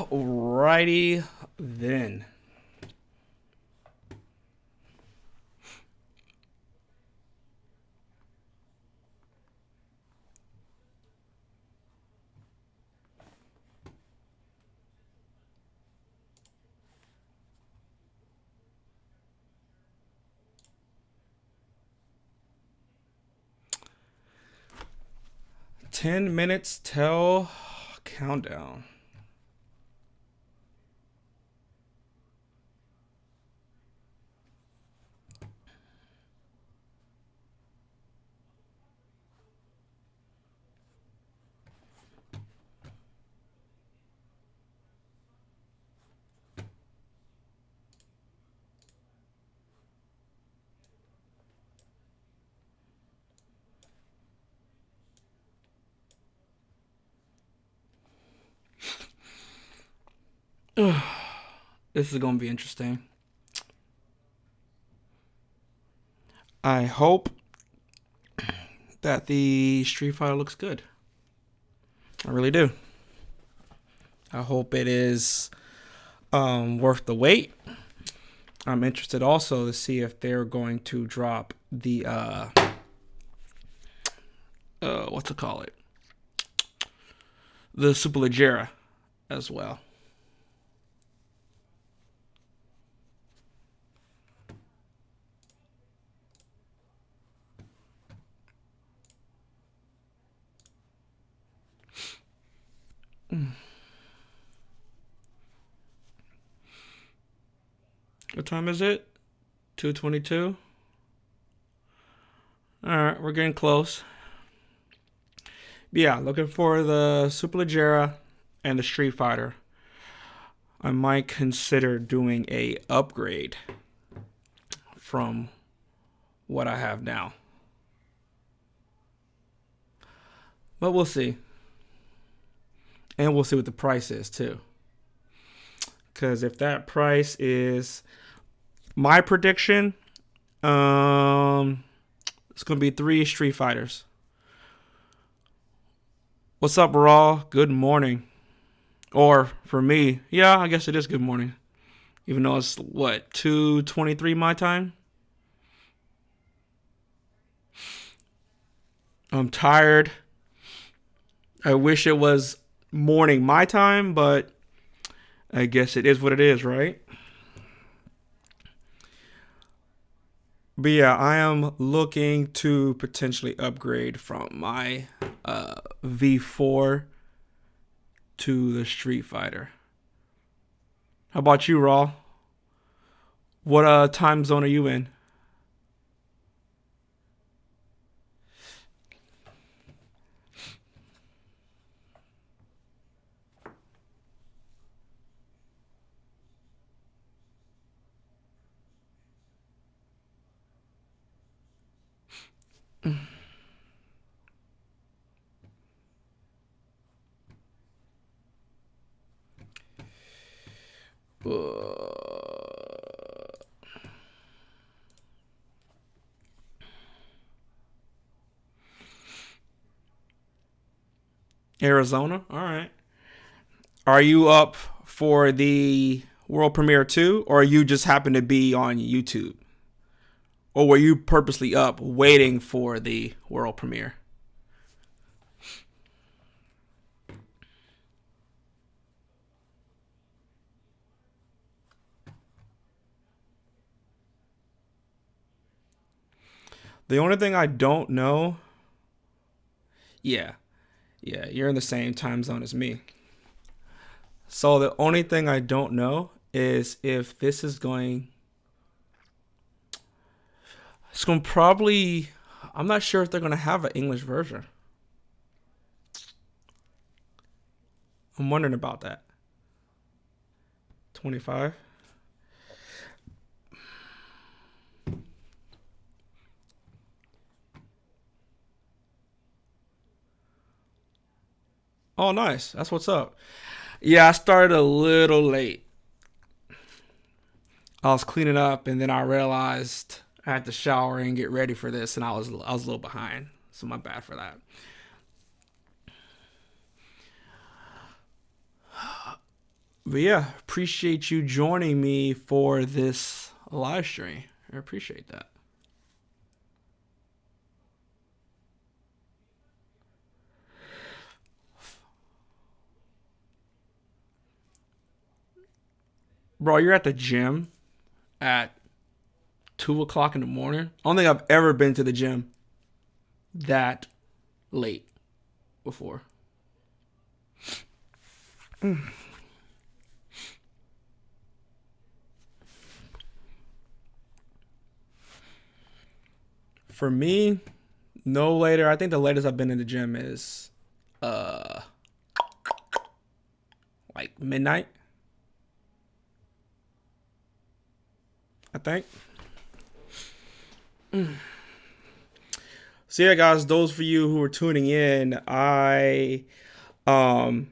Alrighty then. Ten minutes till countdown. This is going to be interesting. I hope that the Streetfighter looks good. I really do. I hope it is worth the wait. I'm interested also to see if they're going to drop the what's it call it? The Superleggera as well. What time is it? 2:22. All right, we're getting close. But yeah, looking for the Superleggera and the Streetfighter. I might consider doing a upgrade from what I have now. But we'll see. And we'll see what the price is too. Because if that price is my prediction, it's going to be 3 Street Fighters. What's up, Raw? Good morning. Or for me, yeah, I guess it is good morning. Even though it's, what, 2:23 my time? I'm tired. I wish it was morning my time, but I guess it is what it is, right? But yeah, I am looking to potentially upgrade from my V4 to the Streetfighter. How about you, Raw? What time zone are you in? Arizona? All right. Are you up for the World Premiere too, or you just happen to be on YouTube? Or were you purposely up waiting for the World Premiere? The only thing I don't know, yeah, you're in the same time zone as me. So the only thing I don't know is if this is going, it's going to probably, I'm not sure if they're going to have an English version. I'm wondering about that. 25. Oh, nice. That's what's up. Yeah, I started a little late. I was cleaning up and then I realized I had to shower and get ready for this, and I was a little behind, so my bad for that. But yeah, appreciate you joining me for this live stream. I appreciate that. Bro, you're at the gym at 2 o'clock in the morning. I don't think I've ever been to the gym that late before. For me, no later. I think the latest I've been in the gym is like midnight, I think. So yeah, guys, those for you who are tuning in, I am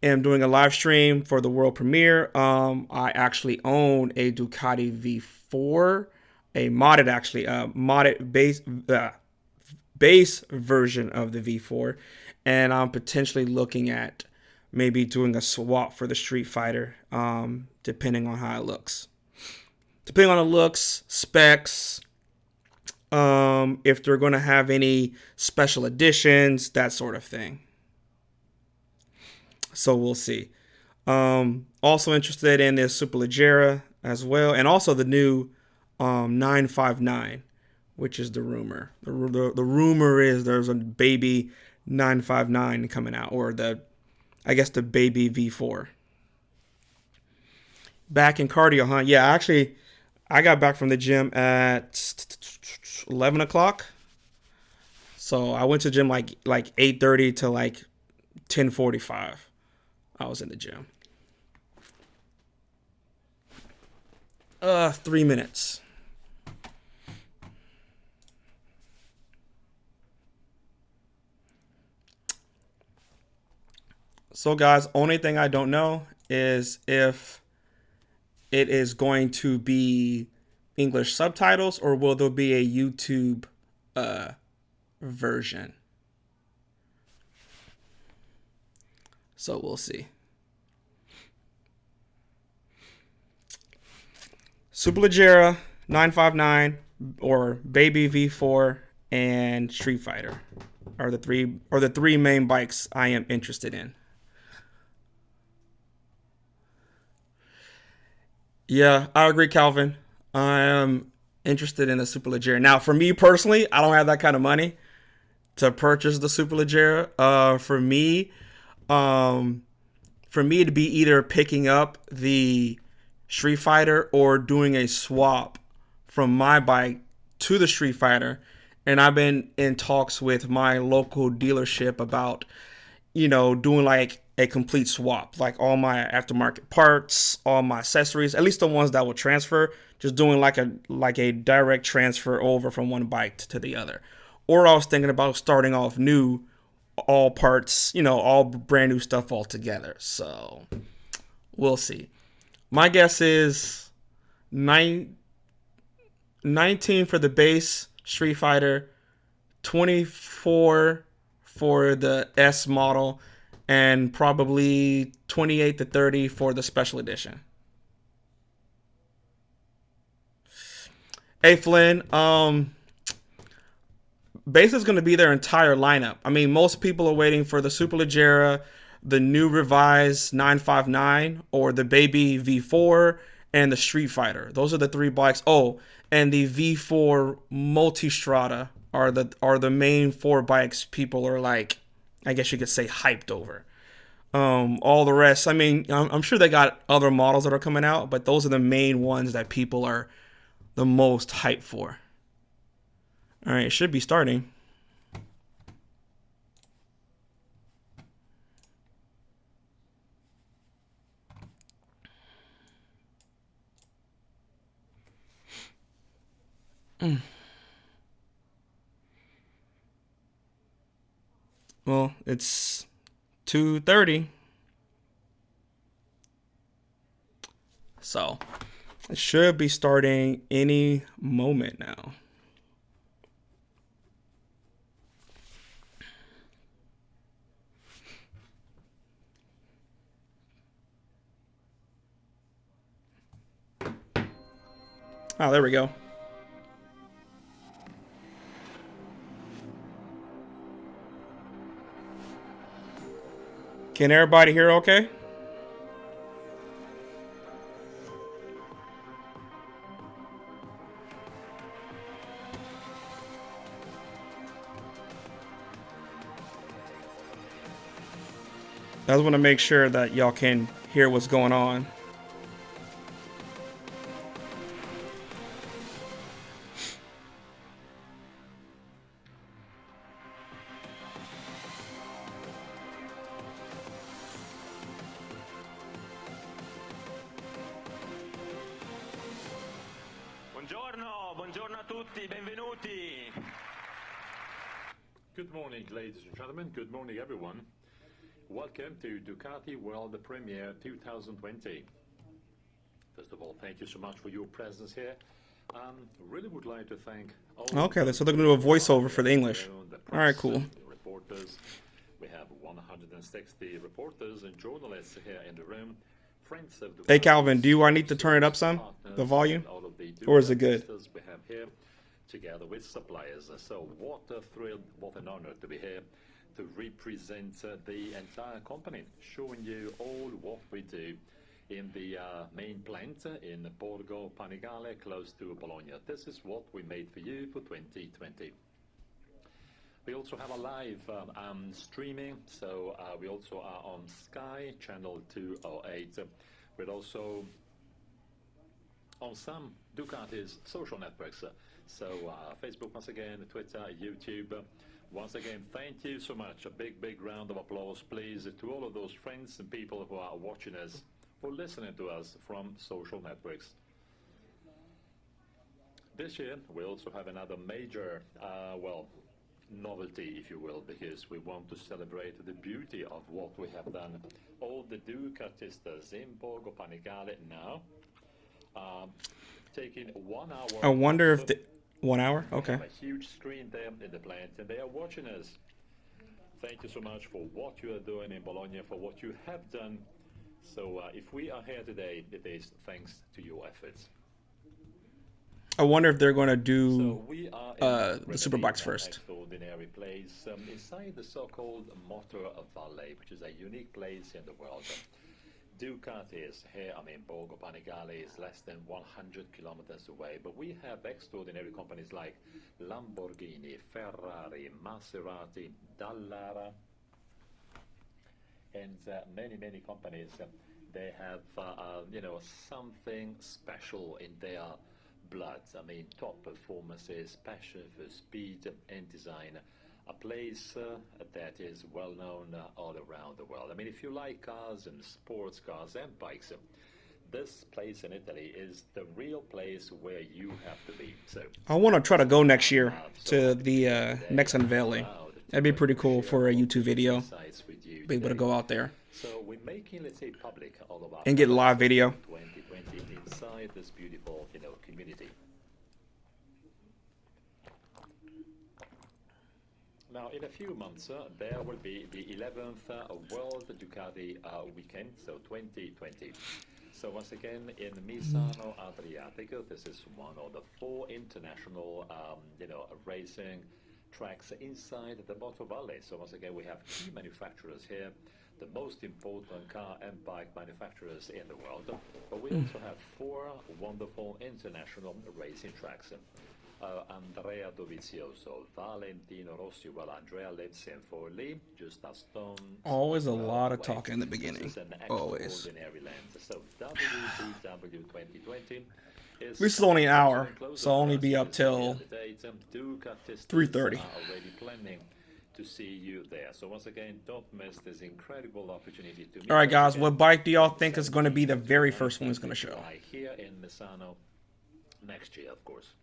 doing a live stream for the world premiere. I actually own a Ducati V4, a modded base version of the V4, and I'm potentially looking at maybe doing a swap for the Streetfighter, depending on how it looks. Depending on the looks, specs, if they're going to have any special editions, that sort of thing. So we'll see. Also interested in this Superleggera as well, and also the new 959, which is the rumor. The rumor is there's a baby 959 coming out, or the baby V4. Back in cardio, huh? Yeah, actually, I got back from the gym at 11 o'clock. So I went to the gym like 8:30 to like 10:45. I was in the gym. 3 minutes. So guys, only thing I don't know is if it is going to be English subtitles or will there be a YouTube version. So we'll see. Superleggera, 959, or Baby V4, and Streetfighter are the three main bikes I am interested in. Yeah, I agree, Calvin. I am interested in the Superleggera. Now, for me personally, I don't have that kind of money to purchase the Superleggera. For me to be either picking up the Streetfighter or doing a swap from my bike to the Streetfighter, and I've been in talks with my local dealership about, doing like a complete swap, like all my aftermarket parts, all my accessories, at least the ones that will transfer, just doing like a direct transfer over from one bike to the other. Or I was thinking about starting off new, all parts, all brand new stuff all together. So we'll see. My guess is 19 for the base Streetfighter, 24 for the S model, and probably 28 to 30 for the special edition. Hey Flynn, Base is going to be their entire lineup. I mean, most people are waiting for the Superleggera, the new revised 959, or the Baby V4, and the Streetfighter. Those are the three bikes. Oh, and the V4 Multistrada are the main four bikes people are like, I guess you could say, hyped over. All the rest, I mean, I'm sure they got other models that are coming out, but those are the main ones that people are the most hyped for. All right, it should be starting. Well, it's 2:30. So, It should be starting any moment now. Oh, there we go. Can everybody hear okay? I just want to make sure that y'all can hear what's going on. Buongiorno a tutti, benvenuti. Good morning, ladies and gentlemen. Good morning, everyone. Welcome to Ducati World Premier 2020. First of all, thank you so much for your presence here. Really would like to thank all. Okay, so they're going to do a voiceover for the English. All right, cool. Reporters. We have 160 reporters and journalists here in the room. Friends of Ducati. Hey, Calvin, do I need to turn it up some, the volume, or is it good? We have here, together with suppliers. So what a thrill, what an honor to be here to represent the entire company, showing you all what we do in the main plant in Borgo Panigale, close to Bologna. This is what we made for you for 2020. We also have a live streaming, so we also are on Sky, channel 208. We're also on some Ducati's social networks, so Facebook once again, Twitter, YouTube. Once again, thank you so much. A big, big round of applause, please, to all of those friends and people who are watching us or listening to us from social networks. This year, we also have another major, novelty, if you will, because we want to celebrate the beauty of what we have done. All the Ducatistas in Borgo Panigale now taking 1 hour. I wonder if the 1 hour? Okay. We have a huge screen there in the plant, and they are watching us. Thank you so much for what you are doing in Bologna, for what you have done. So if we are here today, it is thanks to your efforts. I wonder if they're going to do So we are the Superbox first. Extraordinary place inside the so-called Motor Valley, which is a unique place in the world. Ducati is here. I mean, Borgo Panigale is less than 100 kilometers away, but we have extraordinary companies like Lamborghini, Ferrari, Maserati, Dallara, and many, many companies. They have, something special in their blood. I mean, top performances, passion for speed and design. A place that is well known all around the world. I mean, if you like cars and sports cars and bikes, this place in Italy is the real place where you have to be. So I want to try to go next year to the next unveiling. That'd be pretty cool for a YouTube video. Be able to go out there so we're making, let's say, public all of our and get live video. 2020 inside this beautiful, community. Now, in a few months, there will be the 11th World Ducati Weekend, so 2020. So once again, in Misano Adriatico, this is one of the 4 international, racing tracks inside the Motor Valley. So once again, we have key manufacturers here, the most important car and bike manufacturers in the world. But we also have 4 wonderful international racing tracks. Andrea Dovizioso, Valentino Rossi, well, Andrea lives in Forlì, just a stone. Always a lot of talk in the beginning. Always. So WDW 2020 This is only an hour, so I'll only be up till 3:30. Already planning to see you there. So once again, don't miss this incredible opportunity to meet. All right, guys, what bike do y'all think is going to be the very first one is going to show? Here in Misano next year, of course.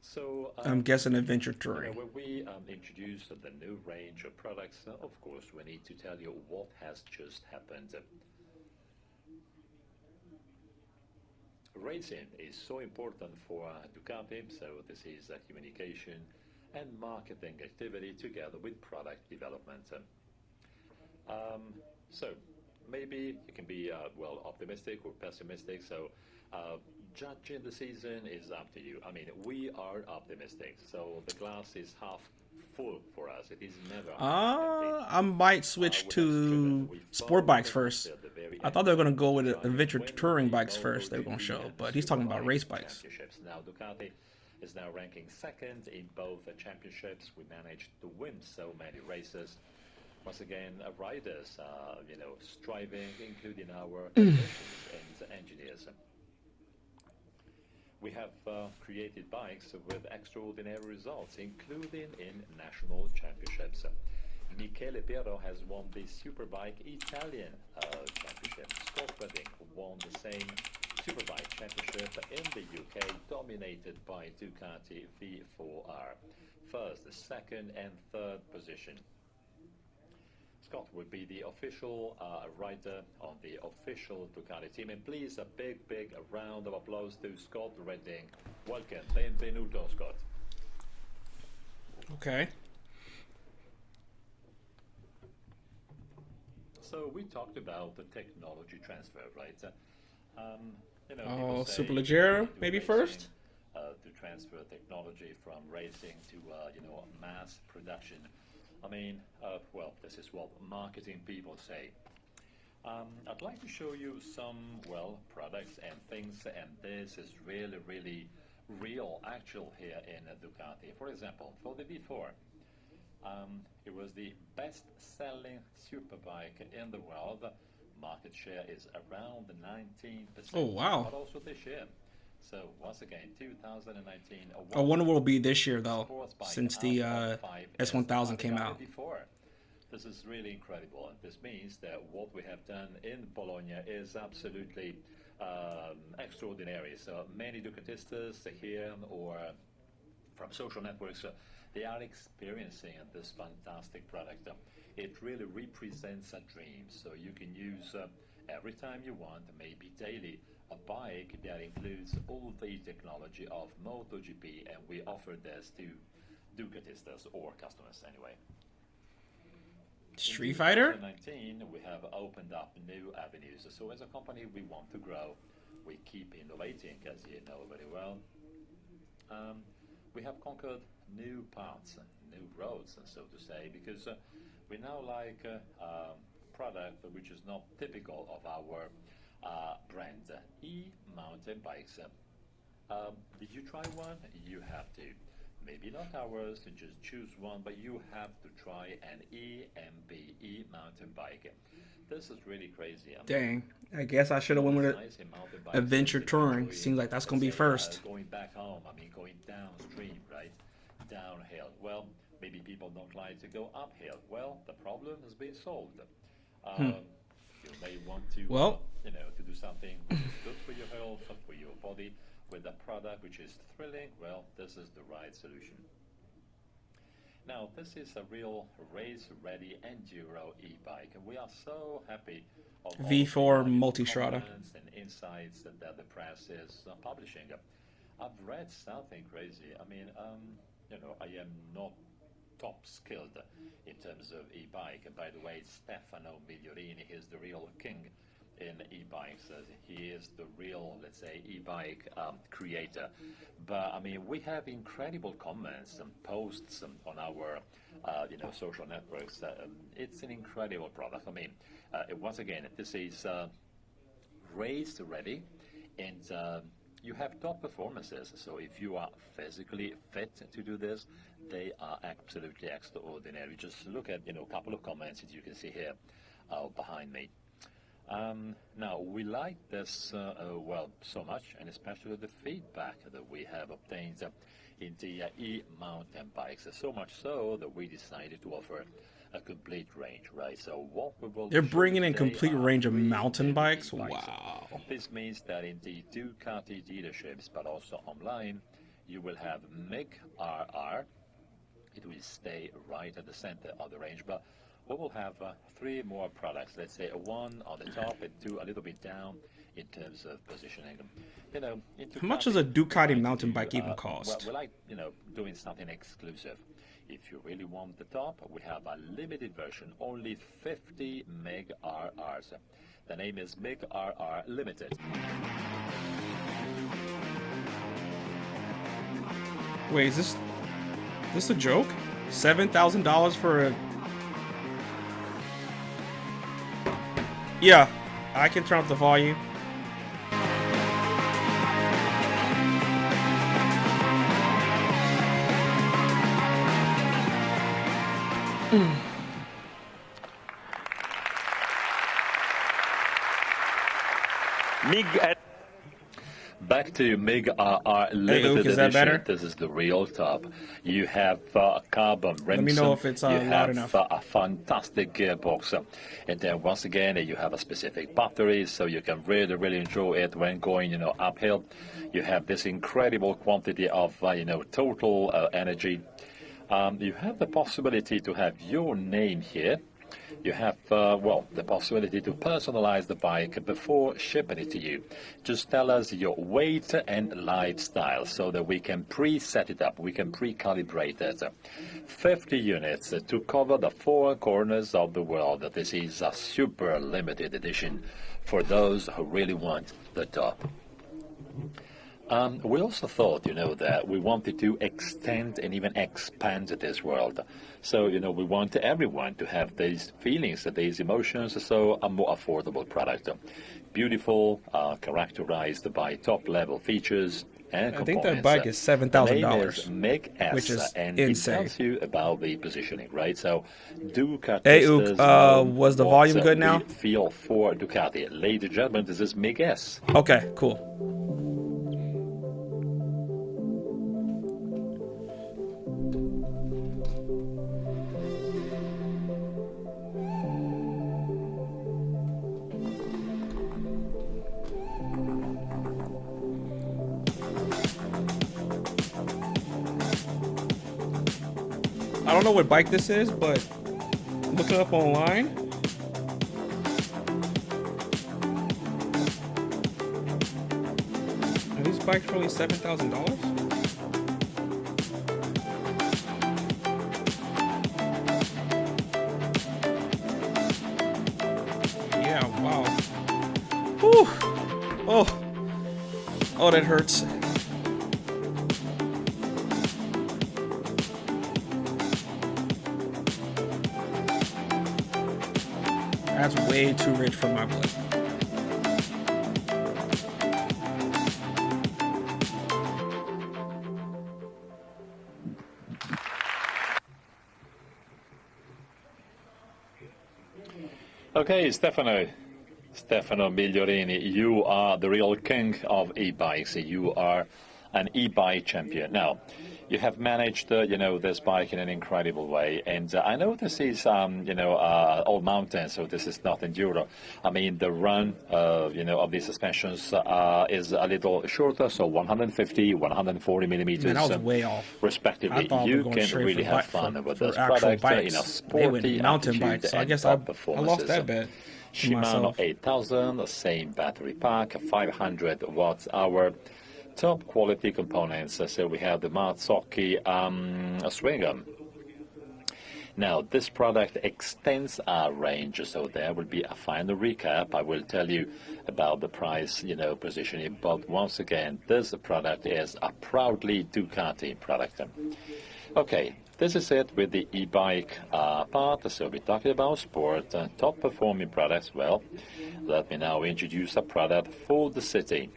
So I'm guessing Adventure Touring. When we introduce the new range of products, of course, we need to tell you what has just happened. racing is so important for Ducati, so this is communication and marketing activity together with product development. So maybe you can be well, optimistic or pessimistic. So judging the season is up to you. I mean, we are optimistic, so the glass is half full for us. It is never empty. I might switch to sport bikes first. I thought they were gonna go with adventure touring bikes first. They were gonna show, but he's talking about race bikes. Now Ducati is now ranking second in both championships. We managed to win so many races. Once again, riders, striving, including our technicians and engineers. We have created bikes with extraordinary results, including in national championships. Michele Piero has won the Superbike Italian championship. Scott Redding won the same Superbike championship in the UK, dominated by Ducati V4R. First, second, and third position. Scott would be the official rider on the official Ducati team. And please, a big round of applause to Scott Redding. Welcome. Benvenuto, Scott. Okay. So we talked about the technology transfer, right? Superleggero, maybe first? To transfer technology from racing to, mass production. I mean, well, this is what marketing people say. I'd like to show you some, products and things, and this is really real, actual here in Ducati. For example, for the V4, it was the best-selling superbike in the world. Market share is around 19%. Oh, wow. But also this year. So, once again, 2019. I wonder what will be this year, though, since the S1000 came out. This is really incredible. And this means that what we have done in Bologna is absolutely extraordinary. So, many Ducatistas here or from social networks, they are experiencing this fantastic product. It really represents a dream. So, you can use every time you want, maybe daily, a bike that includes all the technology of MotoGP, and we offer this to Ducatistas or customers anyway. Streetfighter? In 2019, we have opened up new avenues. So as a company, we want to grow. We keep innovating, as you know very well. We have conquered new paths, new roads, so to say, because we now like a product which is not typical of our brand, e-mountain bikes. Did you try one? You have to. Maybe not ours, to just choose one, but you have to try an EMB, e-mountain bike. This is really crazy. Dang, I guess I should have went with adventure touring. Seems like that's going to be first. Going back home, going downstream, right? Downhill. Well, maybe people don't like to go uphill. Well, the problem has been solved. You may want to, to do something which is good for your health, for your body, with a product which is thrilling. Well, this is the right solution. Now, this is a real race-ready enduro e-bike, and we are so happy of V4 Multistrada and insights that the press is publishing. I've read something crazy. I am not top skilled in terms of e-bike. And by the way, Stefano Migliorini is the real king in e-bikes. He is the real, let's say, e-bike creator. But we have incredible comments and posts on our, social networks. It's an incredible product. Once again, this is race ready, and you have top performances. So if you are physically fit to do this, they are absolutely extraordinary. Just look at a couple of comments that you can see here behind me. Now, we like this so much, and especially the feedback that we have obtained in the e-mountain bikes. So much so that we decided to offer a complete range, right? So what we will They're bringing in complete range of mountain bikes? Wow. This means that in the Ducati dealerships, but also online, you will have MIG RR. It will stay right at the center of the range, but we will have three more products. Let's say one on the top and two a little bit down in terms of positioning. You know, How much does a Ducati mountain bike even cost? Well, we like, you know, doing something exclusive. If you really want the top, we have a limited version, only 50 Meg RRs. The name is Meg RR Limited. Wait, is this a joke? $7,000 for a... Yeah, I can turn up the volume. Back to MiG RR Limited is that Edition. better? This is the real top. You have carbon rims. Let me know if it's you loud have enough. A fantastic gearbox. And then once again, you have a specific battery, so you can really enjoy it when going, you know, uphill. You have this incredible quantity of, you know, total energy. You have the possibility to have your name here. You have, well, the possibility to personalize the bike before shipping it to you. Just tell us your weight and lifestyle so that we can pre-set it up, we can pre-calibrate it. 50 units to cover the 4 corners of the world. This is a super limited edition for those who really want the top. We also thought, you know, that we wanted to extend and even expand this world. So, you know, we want everyone to have these feelings, these emotions, so a more affordable product. Beautiful, characterized by top-level features and components. I think that bike is $7,000, Meg S, which is and insane. It tells you about the positioning, right? So, Ducati. Hey, Ook, was the volume good now? Feel for Ducati. Ladies and gentlemen, this is Meg S. Okay, cool. I don't know what bike this is, but look it up online. Are these bikes really $7,000? Yeah, wow. Whew. Oh, that hurts. That's way too rich for my blood. Okay, Stefano Migliorini, you are the real king of e-bikes. You are an e-bike champion. Now, you have managed, you know, this bike in an incredible way. And I know this is, you know, all mountain, so this is not enduro. I mean, the run, you know, of these suspensions is a little shorter, so 150, 140 millimeters. Man, I was way off. Respectively, you can really have fun with this product in a sporty mountain bikes. So I guess I lost that bet. Shimano 8000, the same battery pack, 500 watts hour. Top quality components, so we have the Marzocchi swing arm. Now, this product extends our range, so there will be a final recap. I will tell you about the price, you know, positioning, but once again, this product is a proudly Ducati product. Okay, this is it with the e-bike part, so we're talking about sport, top performing products. Well, let me now introduce a product for the city.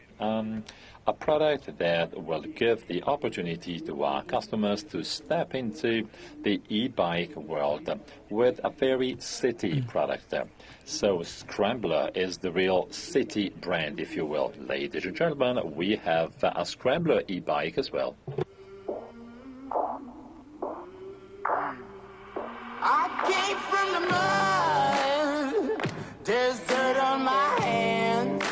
A product that will give the opportunity to our customers to step into the e-bike world with a very city product. So Scrambler is the real city brand, if you will. Ladies and gentlemen, we have a Scrambler e-bike as well. I came from the mud, there's dirt on my hands,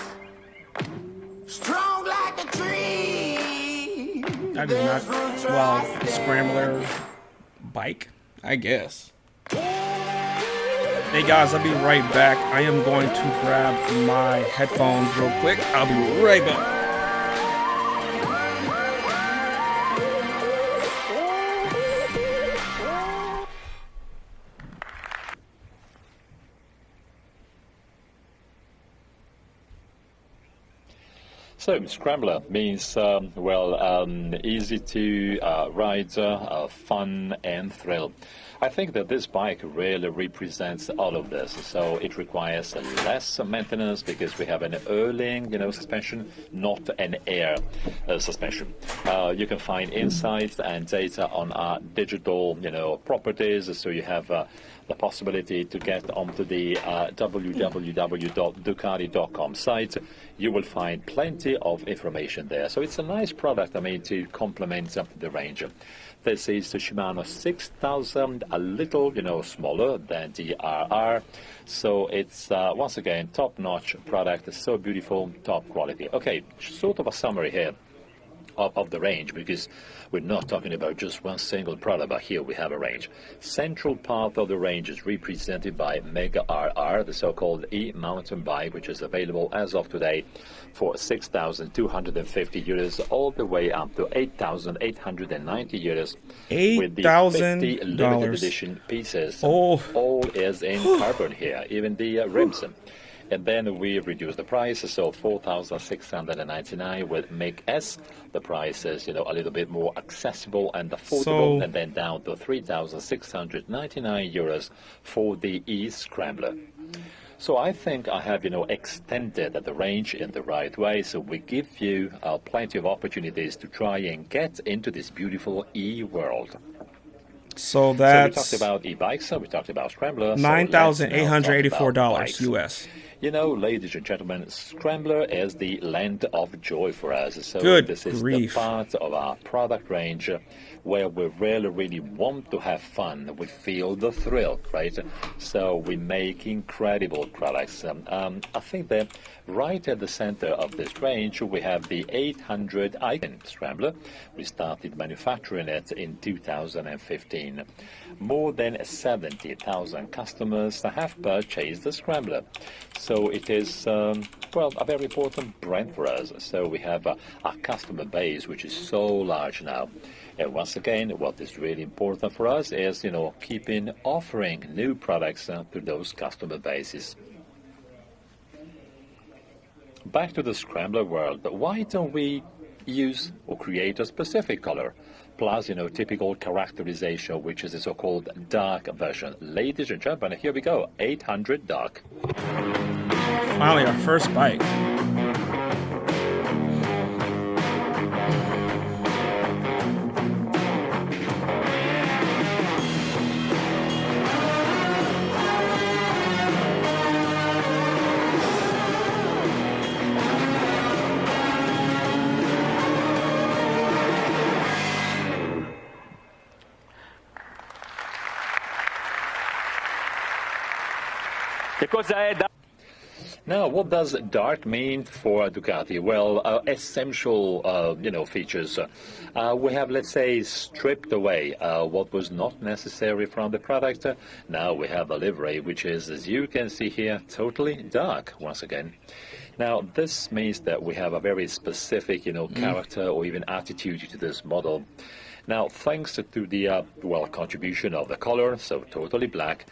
strong like a tree. I do not. Well, Scrambler bike, I guess. Hey guys, I'll be right back. I am going to grab my headphones real quick. I'll be right back. So, Scrambler means, easy to ride, fun and thrill. I think that this bike really represents all of this. So it requires less maintenance because we have an Erling, suspension, not an air suspension. You can find insights and data on our digital, properties. So you have the possibility to get onto the www.ducati.com site. You will find plenty of information there. So it's a nice product, to complement the range. This is the Shimano 6000, a little, smaller than the RR. So it's, once again, top-notch product, so beautiful, top quality. Okay, sort of a summary here of the range, because we're not talking about just one single product, but here we have a range. Central part of the range is represented by Mega RR, the so-called e-mountain bike, which is available as of today for 6,250 euros, all the way up to 8,890 euros. With the 50 limited edition pieces. Oh. All is in carbon here, even the rims. And then we reduce the price, so 4,699 with Make S. The price is, a little bit more accessible and affordable, and then down to 3,699 euros for the e-Scrambler. So I think I have, extended the range in the right way, so we give you plenty of opportunities to try and get into this beautiful e-world. So that's... So we talked about e-bikes, we talked about Scrambler. $9,884 US. Ladies and gentlemen, Scrambler is the land of joy for us. So this is grief. the part of our product range where we really want to have fun. We feel the thrill, right? So we make incredible products. I think that right at the center of this range, we have the 800 Icon Scrambler. We started manufacturing it in 2015. More than 70,000 customers have purchased the Scrambler. So it is, a very important brand for us. So we have a customer base which is so large now. And once again, what is really important for us is, keeping offering new products to those customer bases. Back to the Scrambler world, why don't we use or create a specific color? Plus, typical characterization, which is the so-called dark version. Ladies and gentlemen, here we go, 800 Dark. Finally, our first bike. Che cosa è da... Now, what does dark mean for Ducati? Well, essential, features. We have, let's say, stripped away what was not necessary from the product. Now we have a livery, which is, as you can see here, totally dark, once again. Now, this means that we have a very specific, character or even attitude to this model. Now, thanks to the, contribution of the color, so totally black,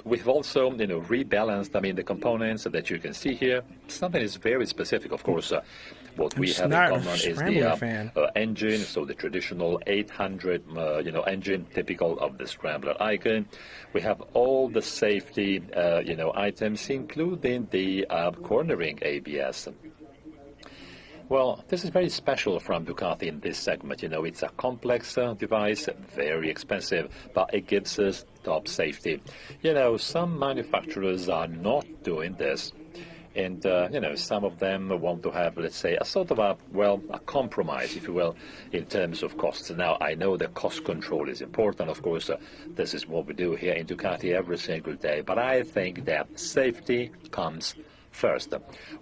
we've also, rebalanced, the components that you can see here. Something is very specific, of course. What we have in common is the engine, so the traditional 800, engine, typical of the Scrambler Icon. We have all the safety, items, including the cornering ABS. Well, this is very special from Ducati in this segment. It's a complex device, very expensive, but it gives us top safety. Some manufacturers are not doing this. And, some of them want to have, let's say, a sort of a compromise, if you will, in terms of costs. Now, I know that cost control is important. Of course, this is what we do here in Ducati every single day. But I think that safety comes first.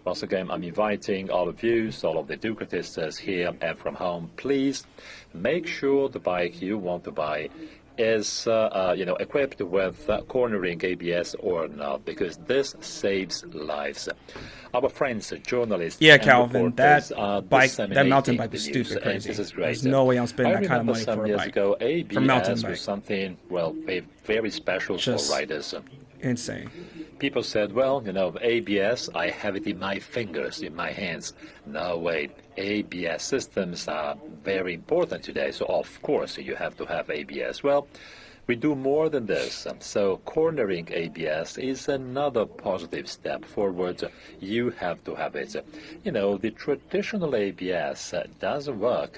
Once again, I'm inviting all of you, all of the Ducatistas here and from home, please make sure the bike you want to buy is equipped with cornering ABS or not, because this saves lives. Our friends, journalists, Yeah, and Calvin, reporters that are bike, that mountain disseminating bike was the news, stupid and crazy. this is great. There's no way I'm spending I that kind of remember money some for a years bike. ago, For mountain ABS bike. was something, well, very special Just for riders. insane. People said, well, ABS, I have it in my fingers, in my hands. No, wait, ABS systems are very important today, so of course you have to have ABS. Well, we do more than this. So cornering ABS is another positive step forward. You have to have it. The traditional ABS doesn't work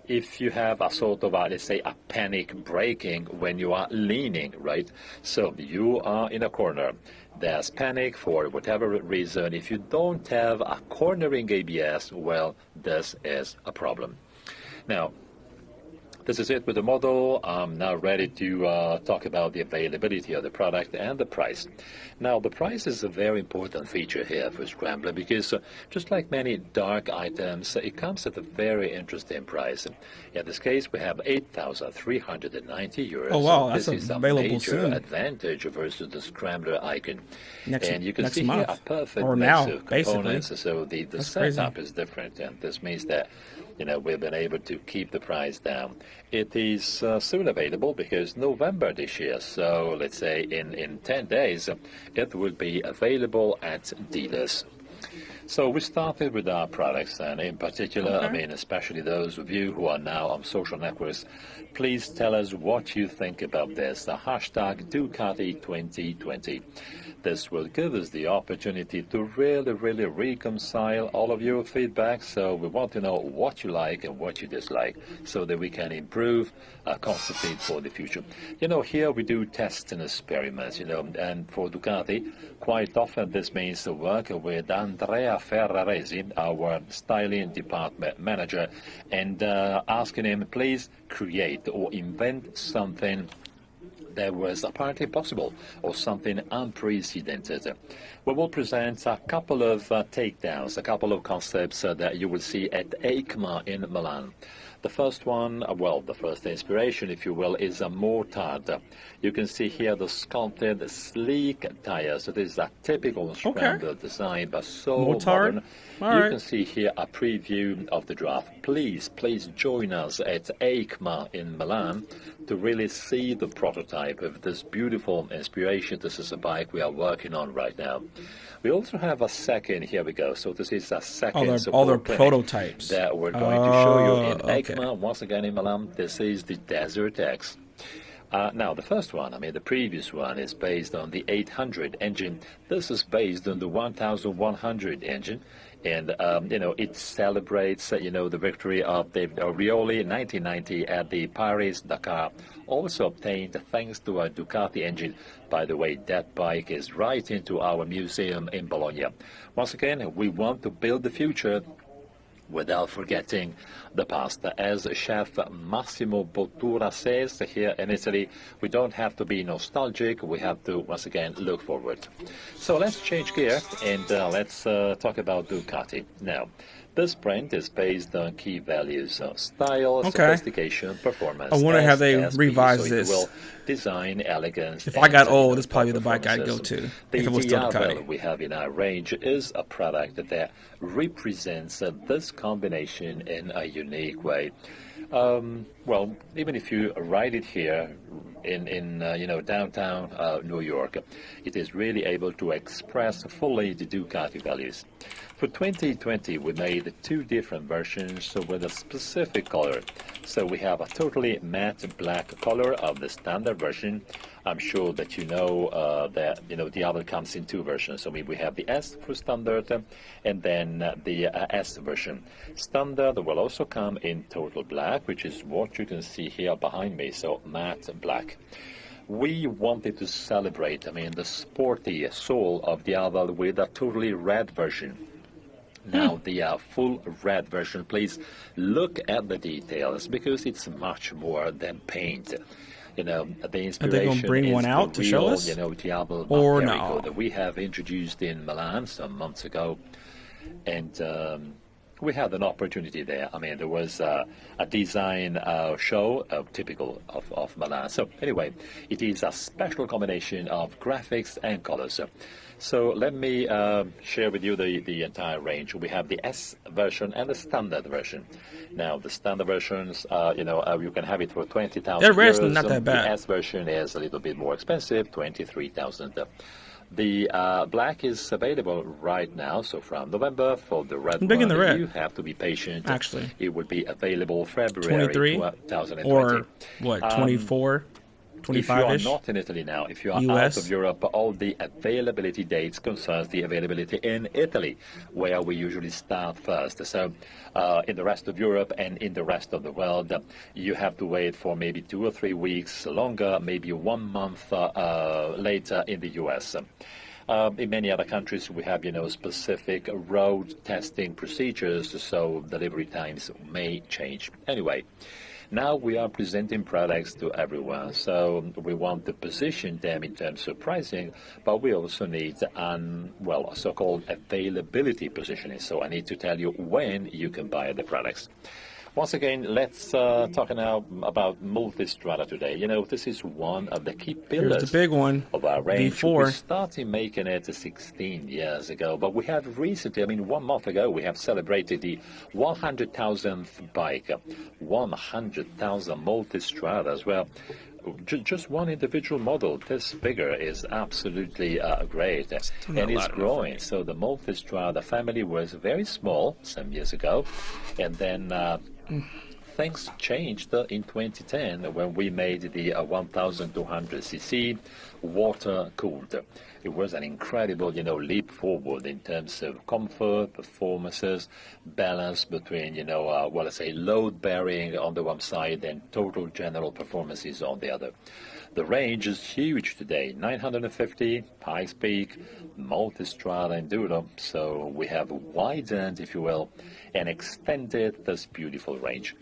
if you have a sort of, let's say, a panic braking when you are leaning, right? So you are in a corner. There's panic for whatever reason. If you don't have a cornering ABS, well, this is a problem. Now, this is it with the model. I'm now ready to talk about the availability of the product and the price. Now, the price is a very important feature here for Scrambler because just like many dark items, it comes at a very interesting price. In this case, we have 8,390 euros. Oh, wow, This that's is a available major soon. advantage versus the Scrambler icon. Next And you can next see month. here a perfect Or mix now, of basically. components. So the That's setup crazy. is different, and this means that we've been able to keep the price down. It is soon available because November this year, so let's say in 10 days, it will be available at dealers. So we started with our products, and in particular, Okay. especially those of you who are now on social networks, please tell us what you think about this. The hashtag Ducati 2020. This will give us the opportunity to really reconcile all of your feedback. So we want to know what you like and what you dislike so that we can improve constantly for the future. Here we do tests and experiments, and for Ducati, quite often this means to work with Andrea Ferraresi, our styling department manager, and asking him, please create or invent something that was apparently possible or something unprecedented. We will present a couple of takedowns, a couple of concepts that you will see at EICMA in Milan. The first one, the first inspiration, if you will, is a mortard. You can see here the sculpted, sleek tires. So this is a typical Scrambler design, but so Mortard? modern. All You right. can see here a preview of the draft. Please join us at EICMA in Milan to really see the prototype of this beautiful inspiration. This is a bike we are working on right now. We also have a second, here we go. So this is a second All their support clinic prototypes. that we're going to show you in okay. EICMA, once again in Milan. This is the Desert X. Now, the first one, the previous one is based on the 800 engine. This is based on the 1100 engine. And, it celebrates, the victory of the Rioli in 1990 at the Paris-Dakar, also obtained thanks to a Ducati engine. By the way, that bike is right into our museum in Bologna. Once again, we want to build the future without forgetting the past. As Chef Massimo Bottura says, here in Italy, we don't have to be nostalgic, we have to, once again, look forward. So let's change gear and let's talk about Ducati. Now, this brand is based on key values of style, sophistication, performance. I wonder how they SSP, revise so this. It will design, elegance. If I got and, old, this is probably the bike I'd go performances. to The if it was still Diavel Ducati. we have in our range is a product that represents this combination in a unique way. Even if you ride it here in downtown New York, it is really able to express fully the Ducati values. For 2020, we made two different versions with a specific color. So we have a totally matte black color of the standard version. I'm sure that you know that the other comes in two versions. So we have the S for standard and then the S version. Standard will also come in total black, which is what you can see here behind me. So matte black. We wanted to celebrate, the sporty soul of Diavel with a totally red version. Now, the full red version, please look at the details because it's much more than paint. The inspiration bring is one out the to show real, us? Diavel Or Materico no? that we have introduced in Milan some months ago. And we had an opportunity there. I mean, there was a design show, typical of Milan. So anyway, it is a special combination of graphics and colors. So let me share with you the entire range. We have the S version and the standard version. Now, the standard versions, you can have it for 20,000 That red's euros. not that bad. The S version is a little bit more expensive, 23,000. The black is available right now, so from November for the red I'm big in the red. you have to be patient. Actually. It will be available February 23 2020. or what, 24, If you are 25-ish? not in Italy now, if you are US. out of Europe, all the availability dates concerns the availability in Italy, where we usually start first. So in the rest of Europe and in the rest of the world, you have to wait for maybe 2 or 3 weeks longer, maybe 1 month later in the US. In many other countries, we have, specific road testing procedures, so delivery times may change. Anyway, now we are presenting products to everyone, so we want to position them in terms of pricing, but we also need a so-called availability positioning. So I need to tell you when you can buy the products. Once again, let's talk now about Multistrada today. This is one of the key pillars Here's the big one, of our range. V4. We started making it 16 years ago, but we have recently, 1 month ago, we have celebrated the 100,000th bike, 100,000 Multistradas. Well, just one individual model. This figure is absolutely great, and it's growing. So the Multistrada family was very small some years ago, and then things changed in 2010 when we made the 1,200cc water-cooled. It was an incredible, leap forward in terms of comfort, performances, balance between, let's say load-bearing on the one side and total general performances on the other. The range is huge today, 950, Pikes Peak, Multistrada Enduro, so we have widened, if you will, and extended this beautiful range.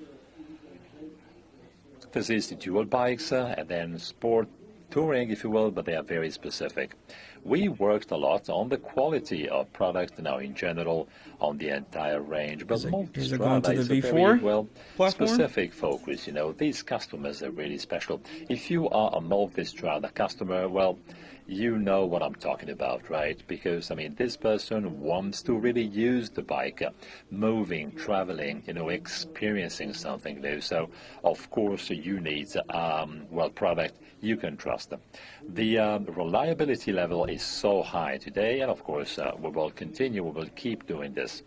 This is the dual bikes and then sport touring, if you will, but they are very specific. We worked a lot on the quality of product now in general on the entire range, but Is it going Multistrada to is the a V4 very platform? specific focus. These customers are really special. If you are a Multistrada customer, well, you know what I'm talking about, right? Because, this person wants to really use the bike, moving, traveling, experiencing something new. So, of course, you need, product you can trust. The reliability level is so high today, and of course, we will continue, we will keep doing this.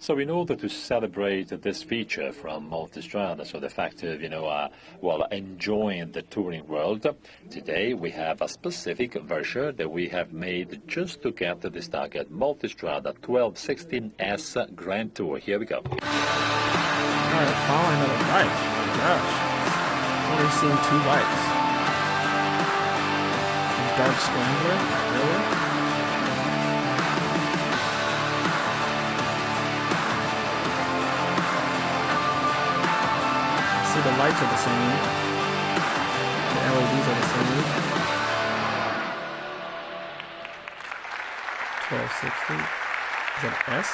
So in order to celebrate this feature from Multistrada, so the fact of, enjoying the touring world, today we have a specific version that we have made just to get to this target, Multistrada 1216S Grand Tour. Here we go. All right, following another bike. Oh my gosh. I've only seen 2 bikes. A dark Scrambler, really? See, the lights are the same. The LEDs are the same. 1260. Is that an S?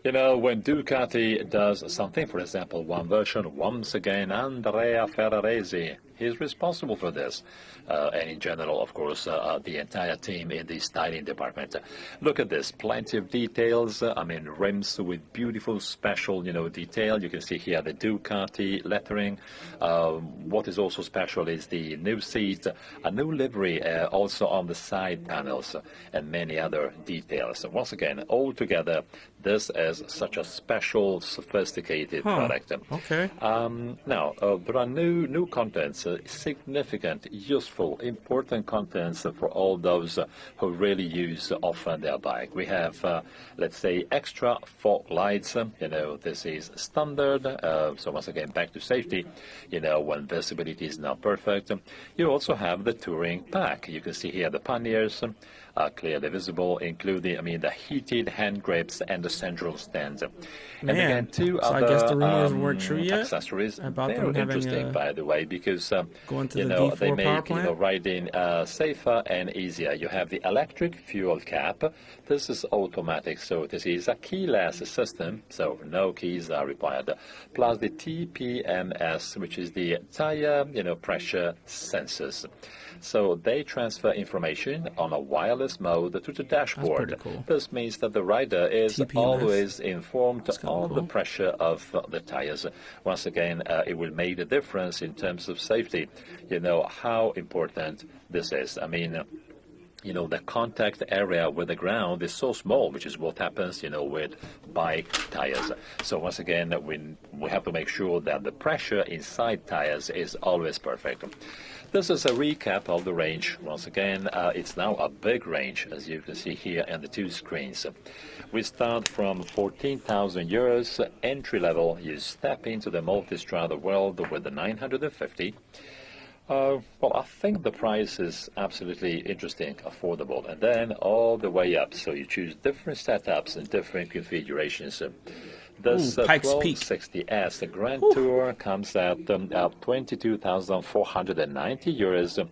Yeah. When Ducati does something, for example, one version, once again, Andrea Ferraresi is responsible for this. And in general, of course, the entire team in the styling department. Look at this, plenty of details. Rims with beautiful special, detail. You can see here the Ducati lettering. What is also special is the new seat, a new livery also on the side panels, and many other details. Once again, all together, this is such a special, sophisticated product. Okay. Now, there are new contents, significant, useful, important contents for all those who really use often their bike. We have, let's say, extra fog lights. This is standard. So once again, back to safety. When visibility is not perfect. You also have the touring pack. You can see here the panniers. Clearly visible, including, the heated hand grips and the central stand. And again, 2 so other I guess the rumors weren't true yet accessories. about Very them having interesting, by the way, because Going to you the know, V4 they power make plant? riding safer and easier. You have the electric fuel cap. This is automatic, so this is a keyless system, so no keys are required. Plus the TPMS, which is the tire, pressure sensors. So they transfer information on a wireless mode to the dashboard. That's pretty cool. This means that the rider is TPMS. always informed on the cool. pressure of the tires. Once again, it will make a difference in terms of safety. You know how important this is. I mean, the contact area with the ground is so small, which is what happens, with bike tires. So once again, we have to make sure that the pressure inside tires is always perfect. This is a recap of the range. Once again, it's now a big range, as you can see here on the two screens. We start from 14,000 euros entry level. You step into the Multistrada world with the 950. Well, I think the price is absolutely interesting, affordable, and then all the way up. So you choose different setups and different configurations. This Pikes Peak. 1260S, the Grand Tour, comes at 22,490 euros.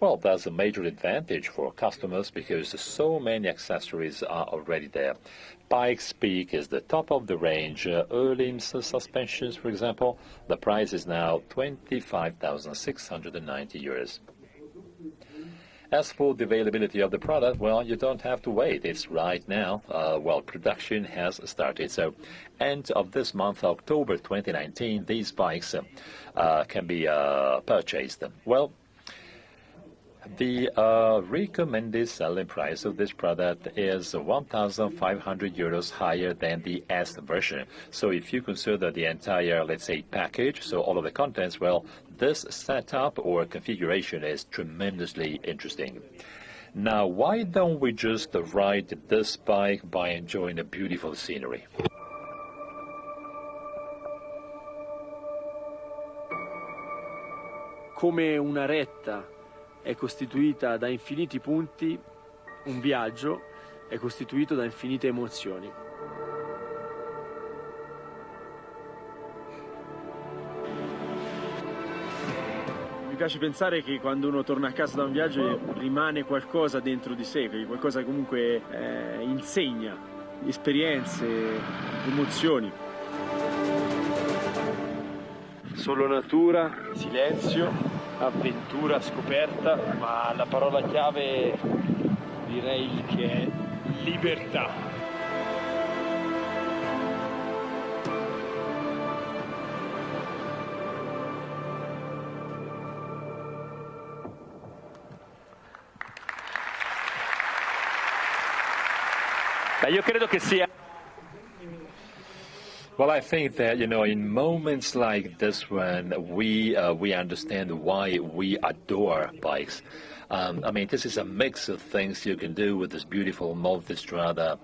Well, that's a major advantage for customers because so many accessories are already there. Pikes Peak is the top of the range. Öhlins suspensions, for example, the price is now 25,690 euros. As for the availability of the product, well, you don't have to wait. It's right now. Production has started. So, end of this month, October 2019, these bikes can be purchased. Well, the recommended selling price of this product is 1,500 euros higher than the S version. So if you consider the entire, let's say, package, so all of the contents, well, this setup or configuration is tremendously interesting. Now, why don't we just ride this bike by enjoying the beautiful scenery? Come una retta è costituita da infiniti punti, un viaggio è costituito da infinite emozioni. Mi piace pensare che quando uno torna a casa da un viaggio rimane qualcosa dentro di sé, qualcosa che comunque insegna, esperienze, emozioni. Solo natura, silenzio, avventura, scoperta, ma la parola chiave direi che è libertà. Beh, io credo che sia. Well, I think that, in moments like this one, we understand why we adore bikes. This is a mix of things you can do with this beautiful Multistrada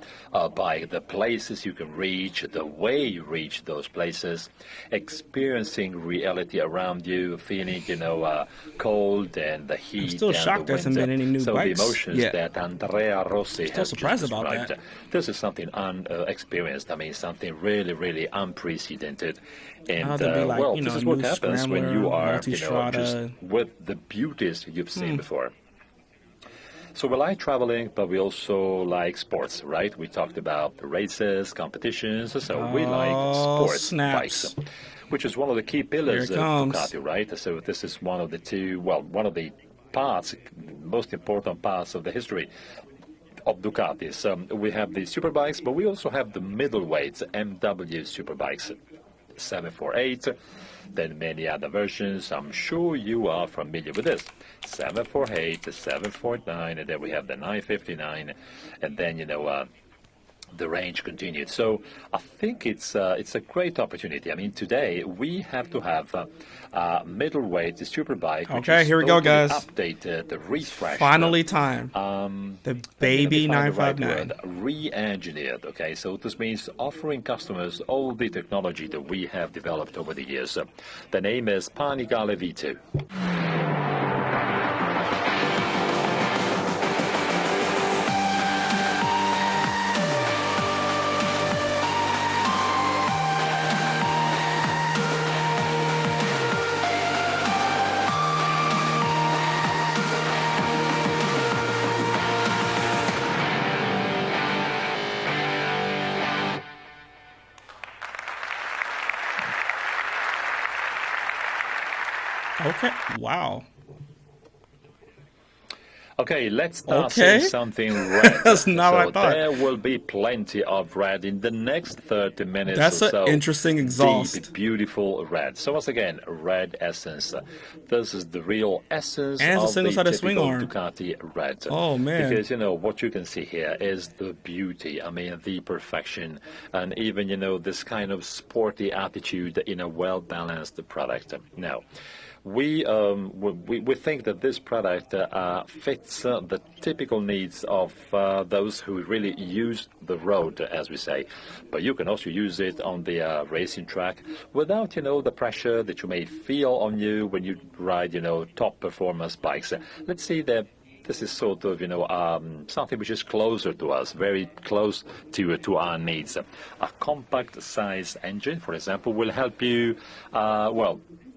bike, the places you can reach, the way you reach those places, experiencing reality around you, feeling, cold and the heat. I'm still and shocked the there hasn't been any new so bikes the emotions yet. that Andrea Rossi Still has surprised just about described. that. This is something unexperienced. Something really, really unprecedented. And there'd be like, this is a what new happens when you Scrambler, are, Multistrada. just with the beauties you've seen before. So we like traveling, but we also like sports, right? We talked about the races, competitions, so we like sports snaps. bikes, which is one of the key pillars Here it of comes. Ducati, right? So this is one of the parts, most important parts of the history of Ducati. So we have the superbikes, but we also have the middleweights, MW superbikes, 748, then many other versions. I'm sure you are familiar with this. 748, the 749, and then we have the 959, and then, the range continued. So I think it's a great opportunity. Today we have to have middleweight superbike. Okay, here we go, guys. Updated, refreshed. Finally time. The baby 959. Re-engineered. Okay, so this means offering customers all the technology that we have developed over the years. The name is Panigale V2. Okay. Wow. Okay, let's start Okay. seeing something red. That's not what I thought. There will be plenty of red in the next 30 minutes That's or so. an interesting exhaust. Deep, beautiful red. So once again, red essence. This is the real essence And it's a of the single-sided swing typical arm. Ducati red. Oh, man. Because, what you can see here is the beauty, the perfection, and even, this kind of sporty attitude in a well-balanced product. Now, we think that this product fits the typical needs of those who really use the road, as we say. But you can also use it on the racing track without, the pressure that you may feel on you when you ride, top performance bikes. Let's say that this is sort of, something which is closer to us, very close to our needs. A compact size engine, for example, will help you,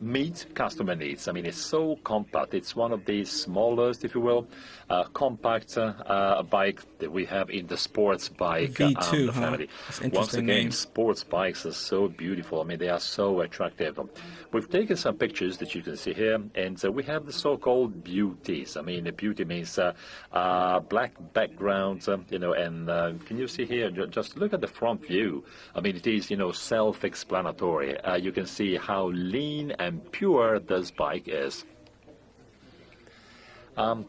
meet customer needs. It's so compact. It's one of the smallest, if you will, compact bike that we have in the sports bike V2, family. Once again, sports bikes are so beautiful. They are so attractive. We've taken some pictures that you can see here, and we have the so-called beauties. The beauty means black background, and can you see here? Just look at the front view. It is, self-explanatory. You can see how lean and pure this bike is.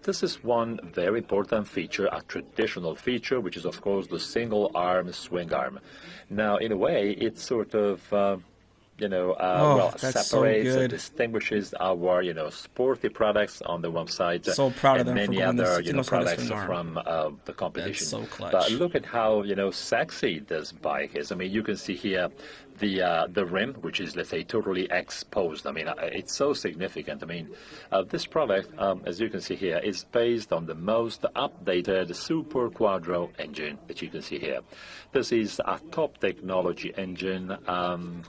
This is one very important feature, a traditional feature, which is, of course, the single-arm swing arm. Now, in a way, it sort of separates and distinguishes our, sporty products on the one side and many other, products from the competition. So clutch. But look at how, sexy this bike is. You can see here the rim, which is, let's say, totally exposed. It's so significant. This product, as you can see here, is based on the most updated Super Quattro engine that you can see here. This is a top technology engine, and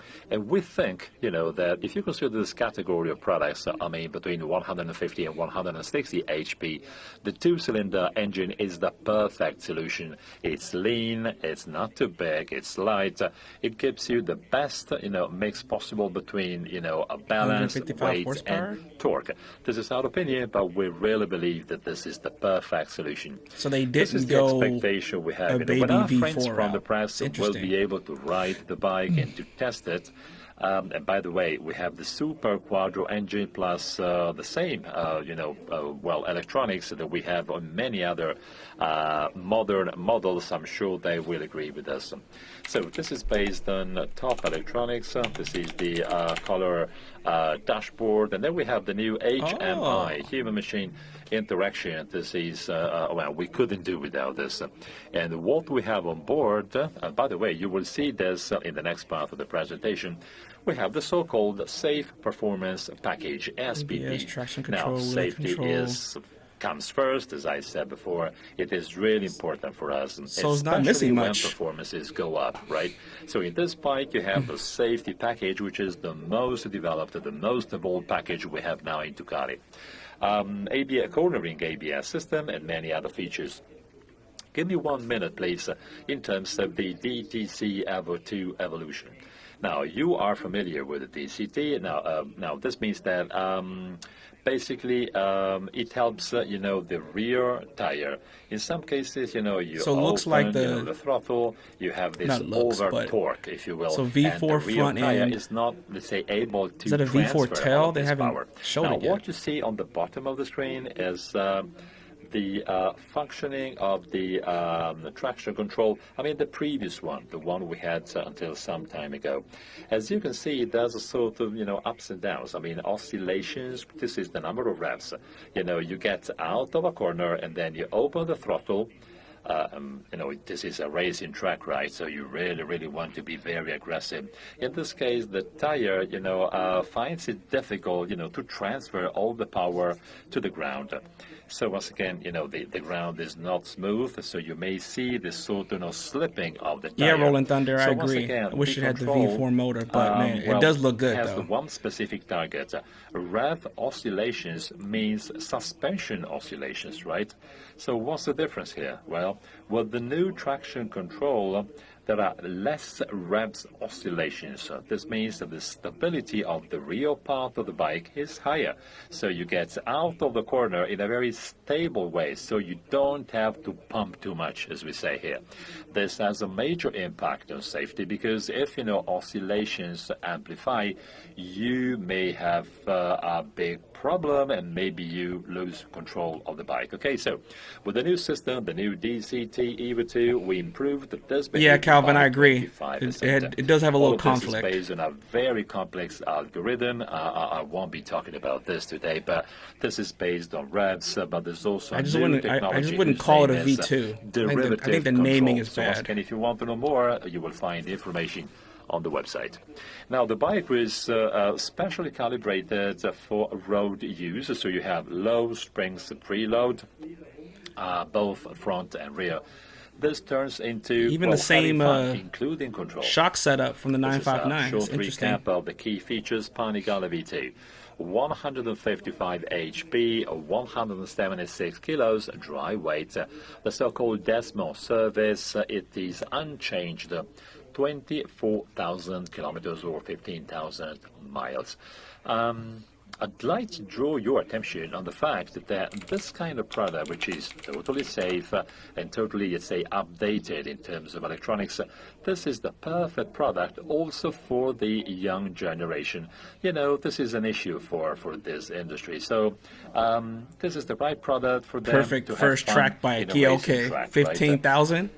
we think, that if you consider this category of products, between 150 and 160 HP, the two-cylinder engine is the perfect solution. It's lean, it's not too big, it's light, it gives you the best, mix possible between, a balance, weight, and torque. This is our opinion, but we really believe that this is the perfect solution. So they didn't this is the go expectation we have. a baby When our V4 friends from the route. press will be able to ride the bike and to test it. And by the way, we have the Super Quattro engine plus the same, electronics that we have on many other modern models. I'm sure they will agree with us. So this is based on top electronics. This is the color dashboard, and then we have the new HMI, human machine interaction. This is, we couldn't do without this. And what we have on board, by the way, you will see this in the next part of the presentation, we have the so-called Safe Performance Package, SPD. Traction control, now, safety comes first, as I said before. It is really important for us, so it's not missing much when performances go up, right? So in this bike, you have the safety package, which is the most developed, the most evolved package we have now in Ducati. ABS, cornering ABS system, and many other features. Give me 1 minute, please, in terms of the DTC Evo 2 evolution. Now, you are familiar with the DCT. Now this means that basically it helps, the rear tire. In some cases, you so it looks open, like the throttle, you have this over-torque, if you will. So V4 and the rear front tire end is not, let's say, able to is that a V4 transfer tail? all They this haven't power. showed Now, it yet. what you see on the bottom of the screen is the functioning of the traction control. The previous one, the one we had until some time ago. As you can see, there's a sort of, ups and downs. Oscillations. This is the number of revs. You get out of a corner and then you open the throttle. This is a racing track, right? So you really, really want to be very aggressive. In this case, the tire, finds it difficult, to transfer all the power to the ground. So once again, the ground is not smooth, so you may see this sort of slipping of the tire. Yeah, Rolling Thunder, I agree. Again, I wish it had the V4 motor, but man, it does look good, has though. The one specific target. Rev oscillations means suspension oscillations, right? So what's the difference here? Well, with the new traction control, there are less revs oscillations. This means that the stability of the rear part of the bike is higher. So you get out of the corner in a very stable way, so you don't have to pump too much, as we say here. This has a major impact on safety because if, oscillations amplify, you may have a big problem and maybe you lose control of the bike. Okay, so with the new system, the new DCT EVO2, we improved this behavior. Yeah, Calvin, I agree. 25%. It does have a little All of conflict. This is based on a very complex algorithm. I won't be talking about this today, but this is based on revs, but there's also I just wouldn't call it a V2. I think the naming is bad. And if you want to know more, you will find information on the website. Now, the bike was specially calibrated for road use, so you have low springs preload, both front and rear. This turns into even the same fun, including control. shock setup from the 959. This is a short Interesting. recap of the key features. Panigale V2. 155 HP, 176 kilos dry weight. The so-called decimal service, it is unchanged. 24,000 kilometers or 15,000 miles. I'd like to draw your attention on the fact that this kind of product, which is totally safe and totally, let's say, updated in terms of electronics, this is the perfect product also for the young generation. This is an issue for this industry. So this is the right product for them. Perfect to first have fun track bike. in a Yeah, racing okay. track, 15,000?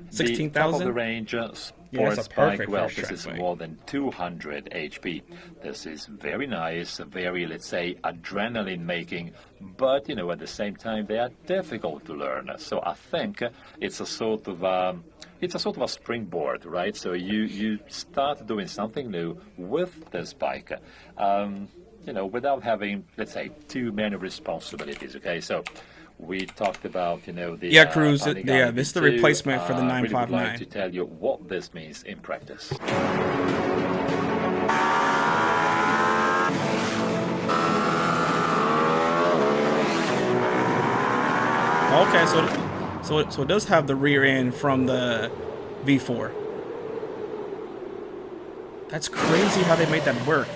the 16,000? top of the range Yeah, that's sports a bike, perfect well, first this track is bike. more than 200 HP. This is very nice, very, let's say, adrenaline making, but, at the same time, they are difficult to learn. So I think it's a sort of a springboard, right? So you start doing something new with this bike, without having, let's say, too many responsibilities, okay? So we talked about, the Cruz. Panigale This is the V2. replacement for the I really would 959. like to tell you what this means in practice. Okay, so it does have the rear end from the V4. That's crazy how they made that work.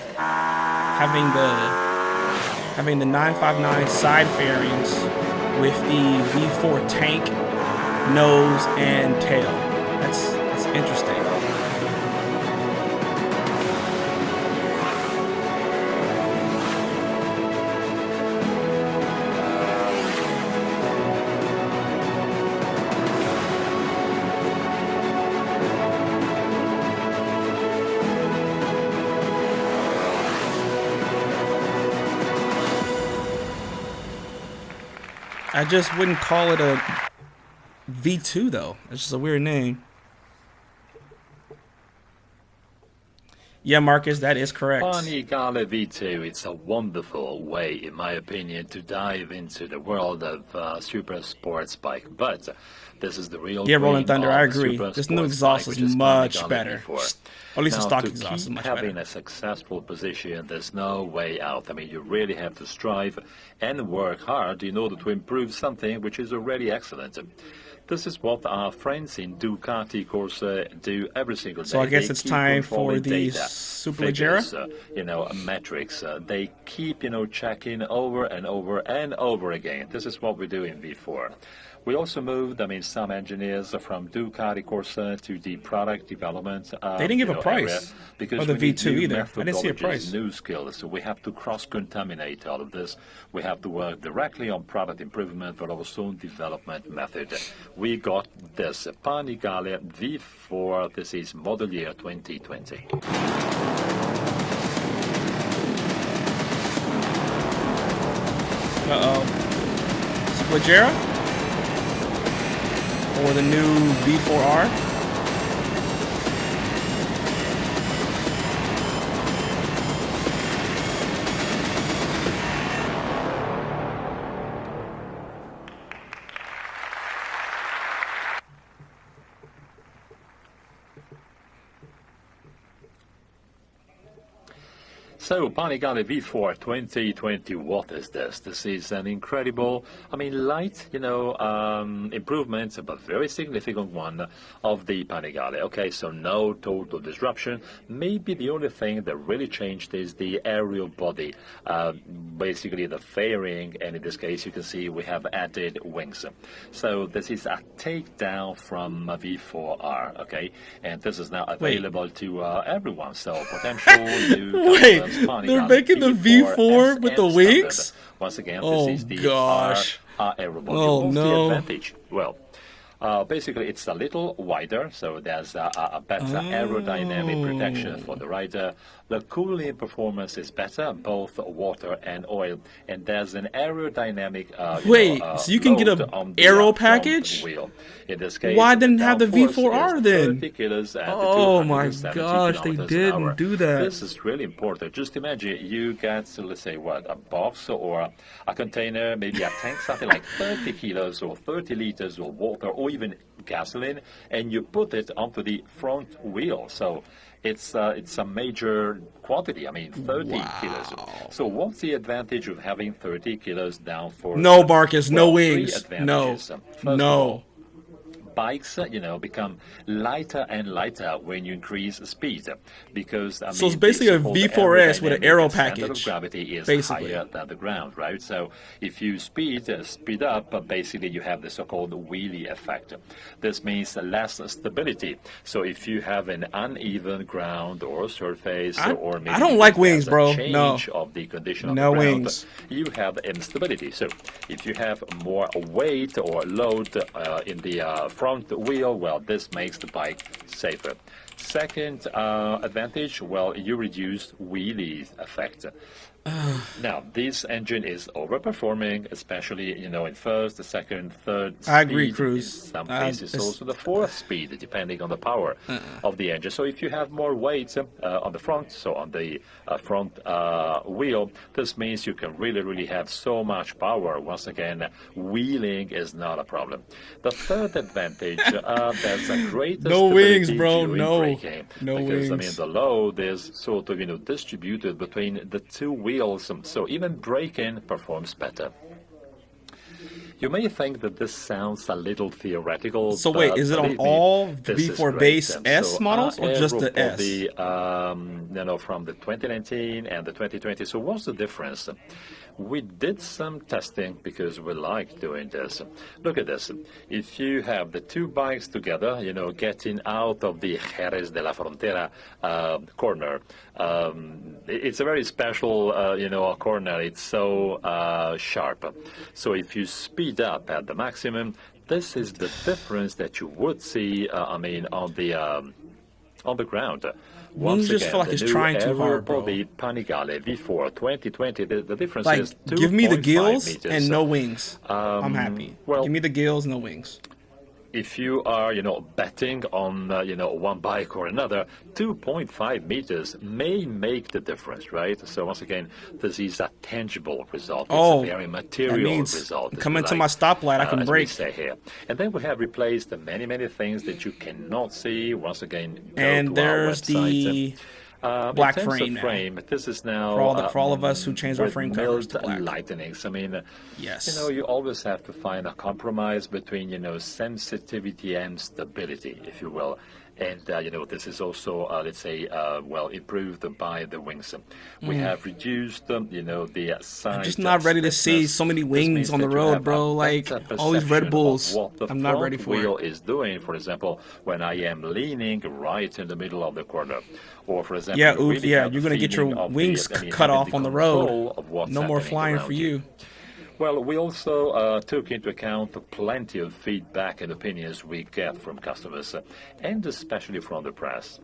Having the 959 side fairings with the V4 tank, nose, and tail. That's interesting. I just wouldn't call it a V2 though. It's just a weird name. Yeah, Marcus, that is correct. Panigale V2, it's a wonderful way, in my opinion, to dive into the world of super sports bike. But this is the real Rolling Thunder, I agree. super This new sports exhaust bike, is which much Panigale better. V4. Or at least the Now, stock to exhaust is keep much having better. a successful position, there's no way out. I mean, you really have to strive and work hard in order to improve something which is already excellent. This is what our friends in Ducati Corsa do every single day. So I guess They it's keep time for controlling the data, Superleggera? figures, metrics. They keep, checking over and over and over again. This is what we do in V4. We also moved, some engineers from Ducati Corsa to the product development They didn't give a price area, because of the we need V2 new either. I didn't see a methodologies, price. new skills. So we have to cross-contaminate all of this. We have to work directly on product improvement, but also on development method. We got this Panigale V4. This is model year 2020. Superleggera? Or the new V4R? So, Panigale V4 2020, what is this? This is an incredible, light, improvement, but very significant one of the Panigale. Okay, so no total disruption. Maybe the only thing that really changed is the aerial body, basically the fairing, and in this case, you can see we have added wings. So this is a takedown from V4R, okay, and this is now available to everyone. So potential new Wait, they're making the V4 with the wings? Once again, Oh, this is the gosh. aerial body. Oh, What's no. the advantage? Well, basically, it's a little wider, so there's a better aerodynamic protection for the rider. The cooling performance is better, both water and oil, and there's an aerodynamic. So you can get load a on the, aero front package? Wheel. In this case, Why didn't have the downforce V4R is then? 30 kilos at Oh my 270 gosh, they kilometers an hour. didn't do that. This is really important. Just imagine you get, let's say, a box or a container, maybe a tank, something like 30 kilos or 30 liters of water or even gasoline, and you put it onto the front wheel. So it's a major quantity. 30 kilos. So what's the advantage of having 30 kilos down for? No, Marcus, no Well, wings. three No, advantages. First of no. all, bikes, become lighter and lighter when you increase speed, because So it's basically a V4S with an aero center of package, gravity is basically. higher than the ground, right? So if you speed up, basically you have the so-called wheelie effect. This means less stability. So if you have an uneven ground or surface, or maybe I don't like wings, there's a bro. change No. of the condition of No the ground, wings. you have instability. So if you have more weight or load in the front wheel, well, this makes the bike safer. Second advantage, well, you reduce wheelie effect. Now, this engine is overperforming, especially, in first, second, third speed. I agree, Cruz. In some cases, also the fourth speed, depending on the power of the engine. So if you have more weight on the front, so on the front wheel, this means you can really have so much power. Once again, wheeling is not a problem. The third advantage, there's a great No stability wings, bro. during No. braking. No because, wings. the load is sort of, distributed between the two wheels, so even braking performs better. You may think that this sounds a little theoretical. So wait, but is it on believe me, all this is V4 great. Base And S so models or just the S? From the 2019 and the 2020. So what's the difference? We did some testing because we like doing this. Look at this. If you have the two bikes together, getting out of the Jerez de la Frontera corner, it's a very special, corner. It's so sharp. So if you speed up at the maximum, this is the difference that you would see, on the ground. Wings just feel like it's trying too hard, bro. The Panigale V4 2020, the difference Like, is 2.5 give me the gills meters. and no wings. I'm happy. well- Give me the gills, no wings. If you are, betting on, one bike or another, 2.5 meters may make the difference, right? So once again, this is a tangible result. It's Oh, a very that material means result. if coming you to like, my stoplight, I can as brake. we say here. And then we have replaced many things that you cannot see. Once again, go And to our there's website. the black in terms frame of now. frame, this is now For all of us who change our with frame covers to milled black. lightnings. Yes. You always have to find a compromise between, sensitivity and stability, if you will. And, this is also, let's say, improved by the wings. We have reduced, the size. I'm just not ready to see so many wings on the road, bro. Like, all these Red Bulls. I'm not ready for wheel it. is doing, for example, when I am leaning right in the middle of the corner. Or, for example, Yeah, you oops, really yeah, have you're the going to get feeling your of wings the, cut having off the on the control road. of what's No more happening flying around for you. Well, we also took into account plenty of feedback and opinions we get from customers, and especially from the press.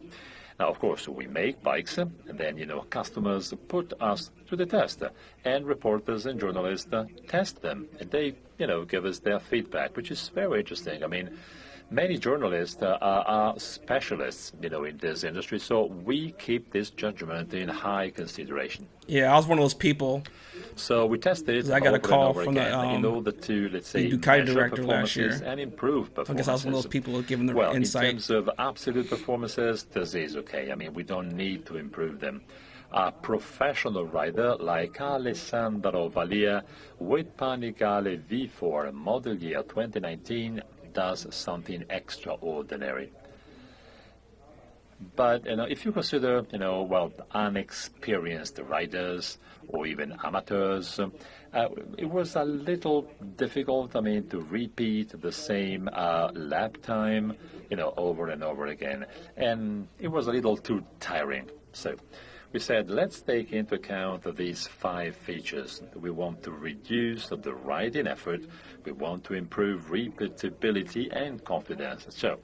Now, of course, we make bikes, and then, customers put us to the test, and reporters and journalists test them, and they, give us their feedback, which is very interesting. Many journalists are specialists, in this industry, so we keep this judgment in high consideration. Yeah, I was one of those people. So we tested I got a over call and over from the, again in order to, let's say, the Ducati measure director last performances year. and improve I performances. guess I was one of those people giving the Well, insight. in terms of absolute performances, this is okay. We don't need to improve them. a professional rider like Alessandro Valia with Panigale V4 model year 2019 does something extraordinary. But if you consider, unexperienced riders or even amateurs, it was a little difficult, to repeat the same lap time, over and over again. And it was a little too tiring. So we said, let's take into account these 5 features. We want to reduce the riding effort. We want to improve repeatability and confidence. So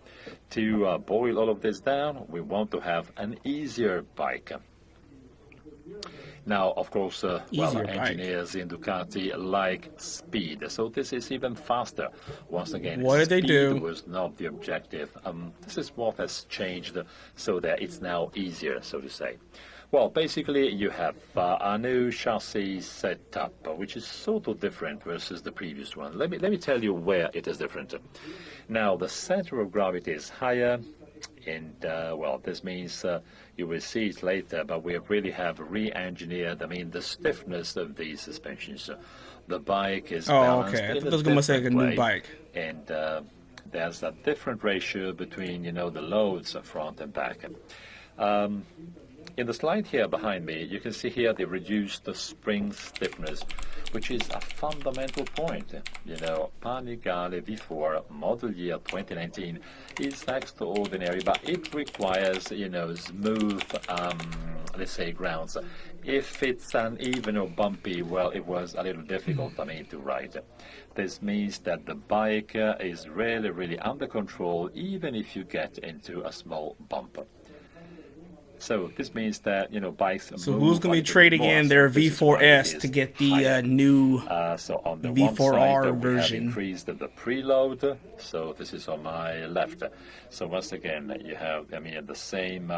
to boil all of this down, we want to have an easier bike. Now, of course, engineers in Ducati like speed, so this is even faster. Once again, what did they do? Speed was not the objective. This is what has changed so that it's now easier, so to say. Well, basically, you have a new chassis setup, which is sort of different versus the previous one. Let me tell you where it is different. Now, the center of gravity is higher, and this means you will see it later, but we really have re-engineered, the stiffness of these suspensions. The bike is balanced okay. I thought in it was going to say like a new way, bike. And there's a different ratio between, the loads front and back. In the slide here behind me, you can see here they reduced the spring stiffness, which is a fundamental point. Panigale V4 model year 2019 is extraordinary, but it requires, smooth, let's say, grounds. If it's uneven or bumpy, well, it was a little difficult, to ride. This means that the bike is really, really under control, even if you get into a small bump. So this means that bikes. So who's going to be trading in their V4S to get the new so on the V4R one side, version? We have increased the preload. So this is on my left. So once again, you have the same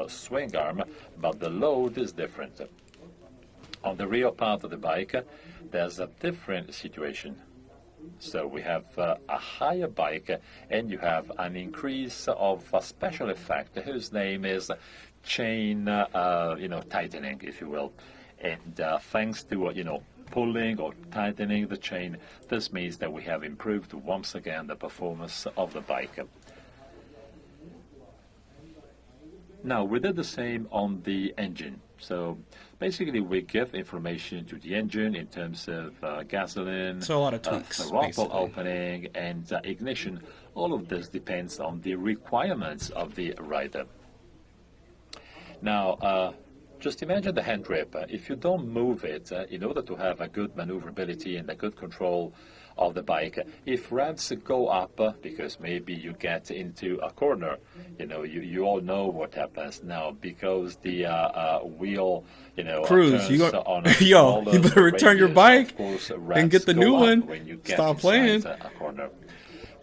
swing arm, but the load is different. On the rear part of the bike, there's a different situation. So we have a higher bike, and you have an increase of a special effect whose name is chain, tightening, if you will. And thanks to pulling or tightening the chain, this means that we have improved once again the performance of the bike. Now we did the same on the engine. So basically, we give information to the engine in terms of gasoline, so a lot of tweaks, throttle opening, and ignition. All of this depends on the requirements of the rider. Now, just imagine the hand grip. If you don't move it in order to have a good maneuverability and a good control of the bike, if revs go up because maybe you get into a corner, you all know what happens now because the wheel, cruise. You better return your bike and get the new one. Stop playing.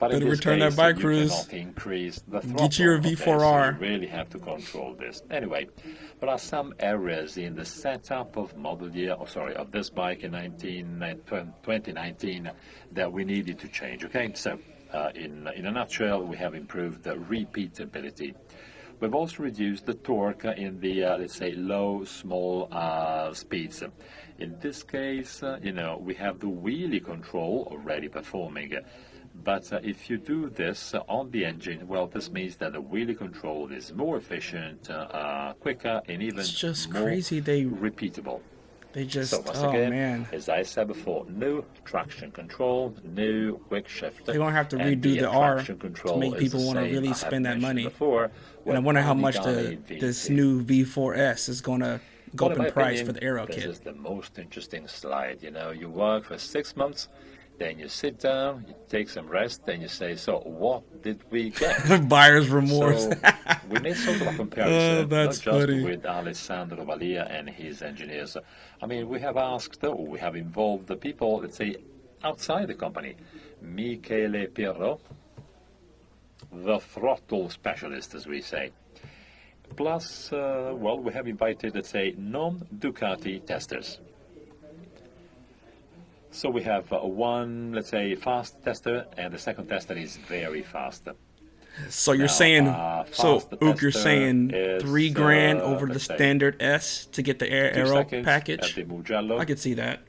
But better return that bike, Cruise. Get your V4R. So you really have to control this. Anyway, there are some errors in the setup of of this bike in 2019 that we needed to change. Okay, so in a nutshell, we have improved the repeatability. We've also reduced the torque in the, let's say, low, small speeds. In this case, we have the wheelie control already performing. But if you do this on the engine, well, this means that the wheelie control is more efficient, quicker, and even more repeatable. They just, so once again, as I said before, new traction control, new quick shift. They're going to have to redo the R to make people want to really spend that money. And I wonder how much this new V4S is going to go up in price for the Aero Kit. This is the most interesting slide. You work for 6 months, then you sit down, you take some rest, then you say, so what did we get? Buyer's remorse. So we made sort of a comparison, not just funny. with Alessandro Valia and his engineers. We have asked, or we have involved the people, let's say, outside the company. Michele Pirro, the throttle specialist, as we say. Plus, we have invited, let's say, non-Ducati testers. So we have one, let's say, fast tester, and the second tester is very fast. So you're Now, saying, so fast Ook, you're tester saying is, $3,000 over the let's say, standard S to get the 2 aero seconds at package? the Mugello. I could see that.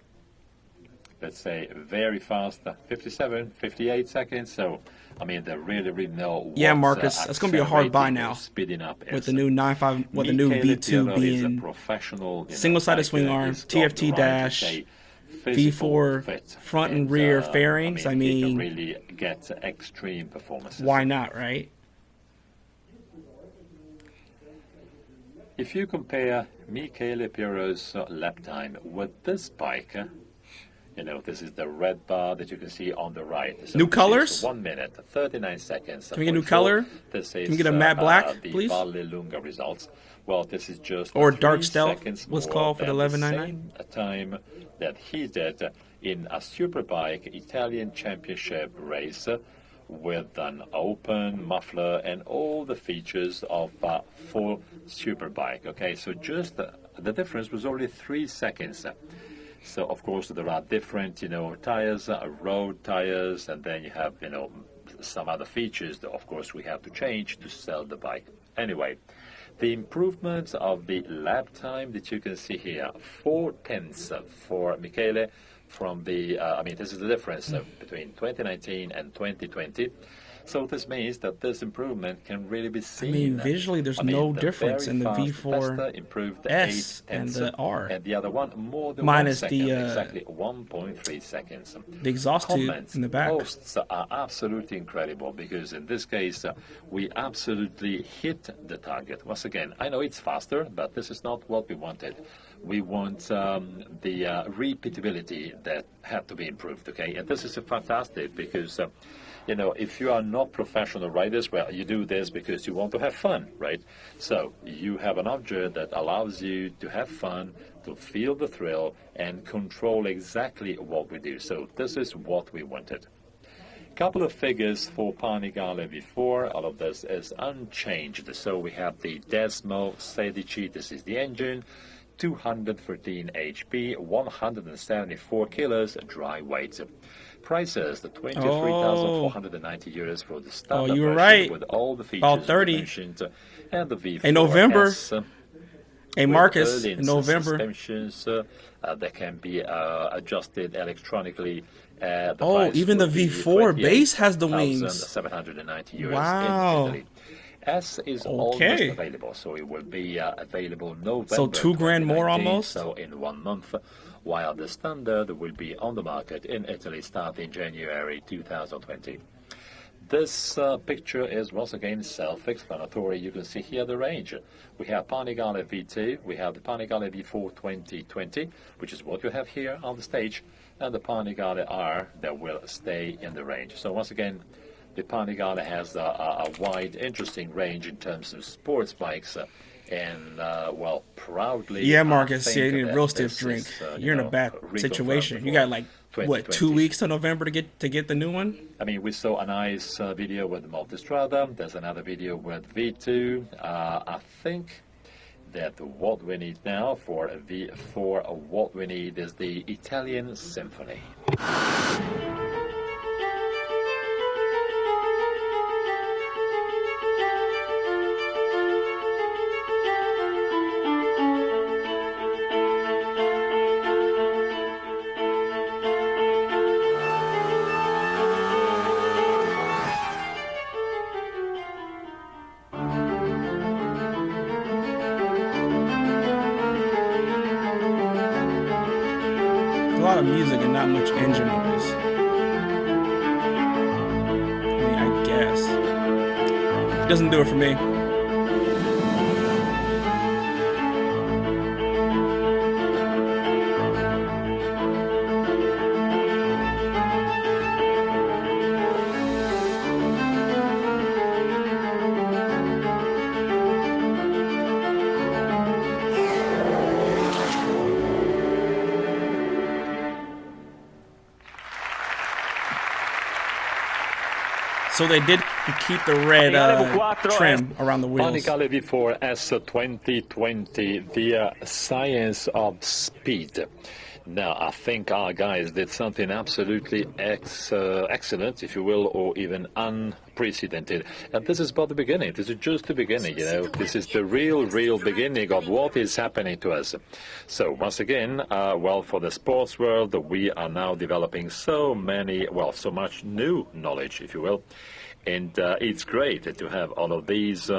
Let's say very fast, 57, 58 seconds. So, I mean, they really know what Yeah, Marcus, that's gonna be a hard buy accelerating or now. speeding up With is. the new 9.5, with the new Michele V2 Piero is a being professional, single-sided swing arm, he's got TFT the right to dash, say physical V4 fit, front and rear fairings. I he mean, can really get extreme performances. why not, right? If you compare Michele Piero's lap time with this bike, you know, this is the red bar that you can see on the right. So New this is colors? 1 minute, 39 seconds. Can we get a new color? This is, Can we get a matte black, the please? Valle Lunga results. Well, this is just Or 3 dark stealth seconds was more called for the than 1199? same time that he did in a Superbike Italian Championship race with an open muffler and all the features of a full Superbike. Okay, so just the difference was only 3 seconds. So of course there are different, you know, tires, road tires, and then you have, you know, some other features that of course we have to change to sell the bike. Anyway, the improvement of the lap time that you can see here, 4/10 for Michele from the, I mean, this is the difference between 2019 and 2020. So this means that this improvement can really be seen. I mean, visually, there's no difference in the V4 improved S 8 and tenths, the R. and the other one more than Minus 1 second, the, exactly 1.3 seconds. The exhaust tube Comments, in the back. posts are absolutely incredible because in this case we absolutely hit the target. Once again, I know it's faster, but this is not what we wanted. We want the repeatability that had to be improved, okay? And this is fantastic because, you know, if you are not professional riders, well, you do this because you want to have fun, right? So you have an object that allows you to have fun, to feel the thrill, and control exactly what we do. So this is what we wanted. Couple of figures for Panigale V4. All of this is unchanged. So we have the Desmo 16, this is the engine, 213 HP, 174 kilos dry weight. Prices, the 23,490 euros for the standard you were version right. with all the features About 30. mentioned, and the V4 In November. S, Hey, with Marcus, early in November. suspensions that can be adjusted electronically. Even the V4 base has the wings. 790 euros Wow. in Italy. S is almost available, so it will be available November. So $2,000 more 2019, almost? So in 1 month, while the standard will be on the market in Italy starting January 2020. This picture is once again self-explanatory. You can see here the range. We have Panigale V2, we have the Panigale V4 2020, which is what you have here on the stage, and the Panigale R that will stay in the range. So once again, the Panigale has a wide, interesting range in terms of sports bikes, and well, proudly. Yeah, Marcus, I yeah, you think need a that real stiff this drink. is, You're in a bad situation. You got like what, 2 weeks to November to get the new one? I mean, we saw a nice video with Multistrada. There's another video with V2. I think that what we need now for a V4, what we need is the Italian Symphony. A lot of music and not much engine noise. I mean, I guess. It doesn't do it for me. So they did keep the red trim around the wheels. Panigale V4 S 2020, the science of speed. Now, I think our guys did something absolutely excellent, if you will, or even unprecedented. And this is but the beginning. This is just the beginning, you know. This is the real beginning of what is happening to us. So, once again, well, for the sports world, we are now developing so much new knowledge, if you will. And it's great to have all of these,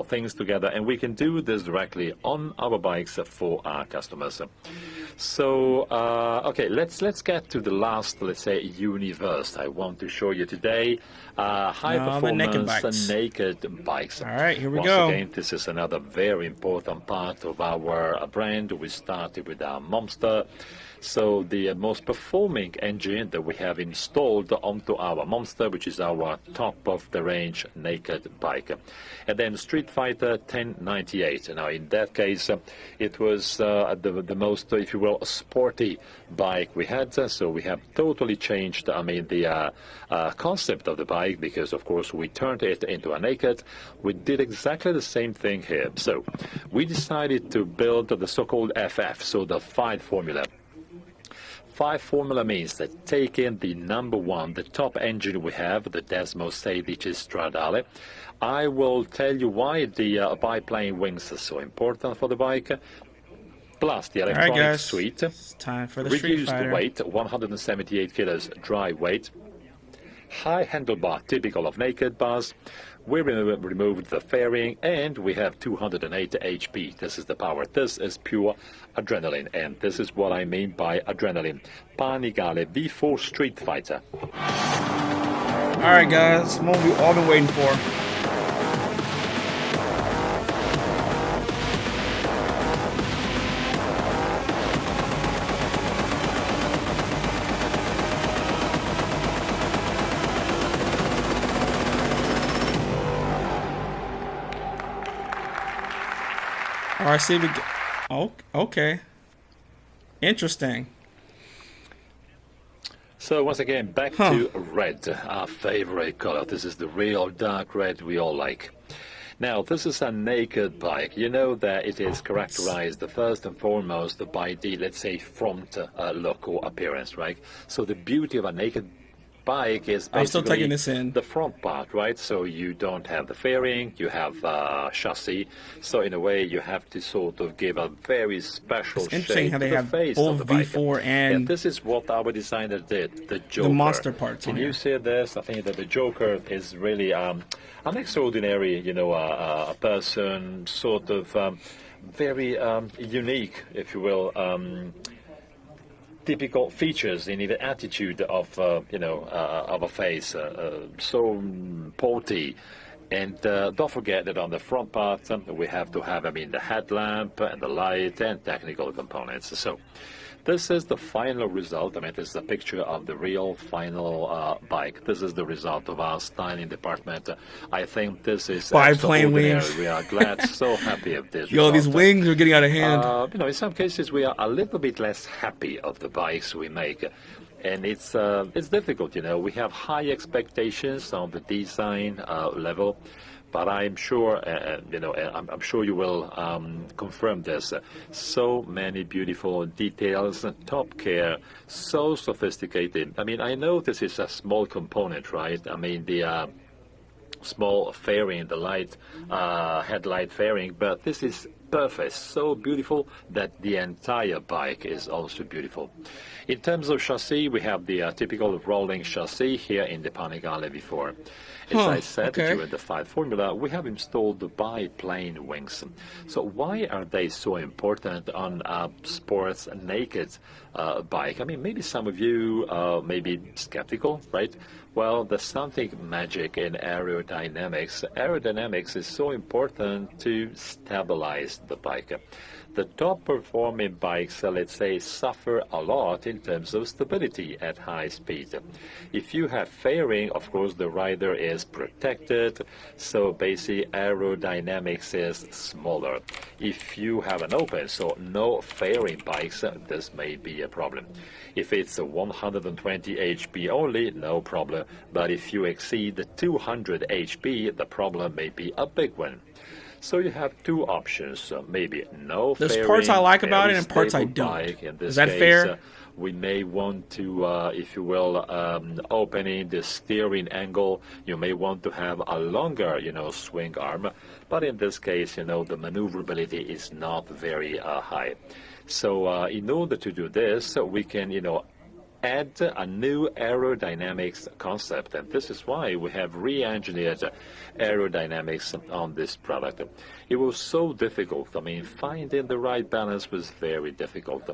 things together. And we can do this directly on our bikes for our customers. So, okay, let's get to the last, let's say, universe I want to show you today. High-performance naked bikes. All right, here we go. Once again, this is another very important part of our brand. We started with our Monster. So the most performing engine that we have installed onto our Monster, which is our top-of-the-range naked bike. And then Streetfighter 1098. Now, in that case, it was the most, if you will, sporty bike we had. So we have totally changed, the concept of the bike, because, of course, we turned it into a naked. We did exactly the same thing here. So we decided to build the so-called FF, so the 5 formula. 5 formula means that taking the number one, the top engine we have, the Desmo 16 Stradale. I will tell you why the biplane wings are so important for the bike. Plus the electronic suite. It's time for the reduced Streetfighter. weight, 178 kilos dry weight. High handlebar, typical of naked bars. We removed the fairing, and we have 208 HP. This is the power. This is pure adrenaline, and this is what I mean by adrenaline. Panigale V4 Streetfighter. All right, guys, what we all been waiting for. All right, see we. Oh, okay. Interesting. So once again, back to red, our favorite color. This is the real dark red we all like. Now, this is a naked bike. You know that it is characterized first and foremost by the, let's say, front look or appearance, right? So the beauty of a naked bike is I'm still taking basically this in. the front part, right? So you don't have the fairing, you have chassis. So in a way, you have to sort of give a very special It's interesting shape how they to the have face both of the bike. V4 and this is what our designer did, the Joker. the monster parts. Can on you here. see this? I think that the Joker is really an extraordinary, a person, sort of very unique, if you will, typical features in the attitude of, of a face, so porty. And don't forget that on the front part, we have to have, the headlamp and the light and technical components. So this is the final result. This is a picture of the real final bike. This is the result of our styling department. I think this is Biplane extraordinary. wings. We are glad, so happy of this Yo, result. these wings are getting out of hand. In some cases, we are a little bit less happy of the bikes we make. And it's difficult, We have high expectations on the design level. But I'm sure, I'm sure you will confirm this. So many beautiful details, top care, so sophisticated. I know this is a small component, right? The small fairing, the light headlight fairing, but this is perfect, so beautiful that the entire bike is also beautiful. In terms of chassis, we have the typical rolling chassis here in the Panigale V4. As I said during the 5 formula, we have installed the biplane wings. So why are they so important on a sports naked bike? Maybe some of you may be skeptical, right? Well, there's something magic in aerodynamics. Aerodynamics is so important to stabilize the bike. The top-performing bikes, let's say, suffer a lot in terms of stability at high speed. If you have fairing, of course, the rider is protected, so basically aerodynamics is smaller. If you have an open, so no fairing bikes, this may be a problem. If it's a 120 HP only, no problem. But if you exceed 200 HP, the problem may be a big one. So you have two options, maybe no There's fairing, parts I like about it very and parts I stable don't. bike. In this Is that case, fair? we may want to, if you will, opening the steering angle. You may want to have a longer, swing arm. But in this case, the maneuverability is not very high. So in order to do this, we can, add a new aerodynamics concept, and this is why we have re-engineered aerodynamics on this product. It was so difficult. I mean, finding the right balance was very difficult.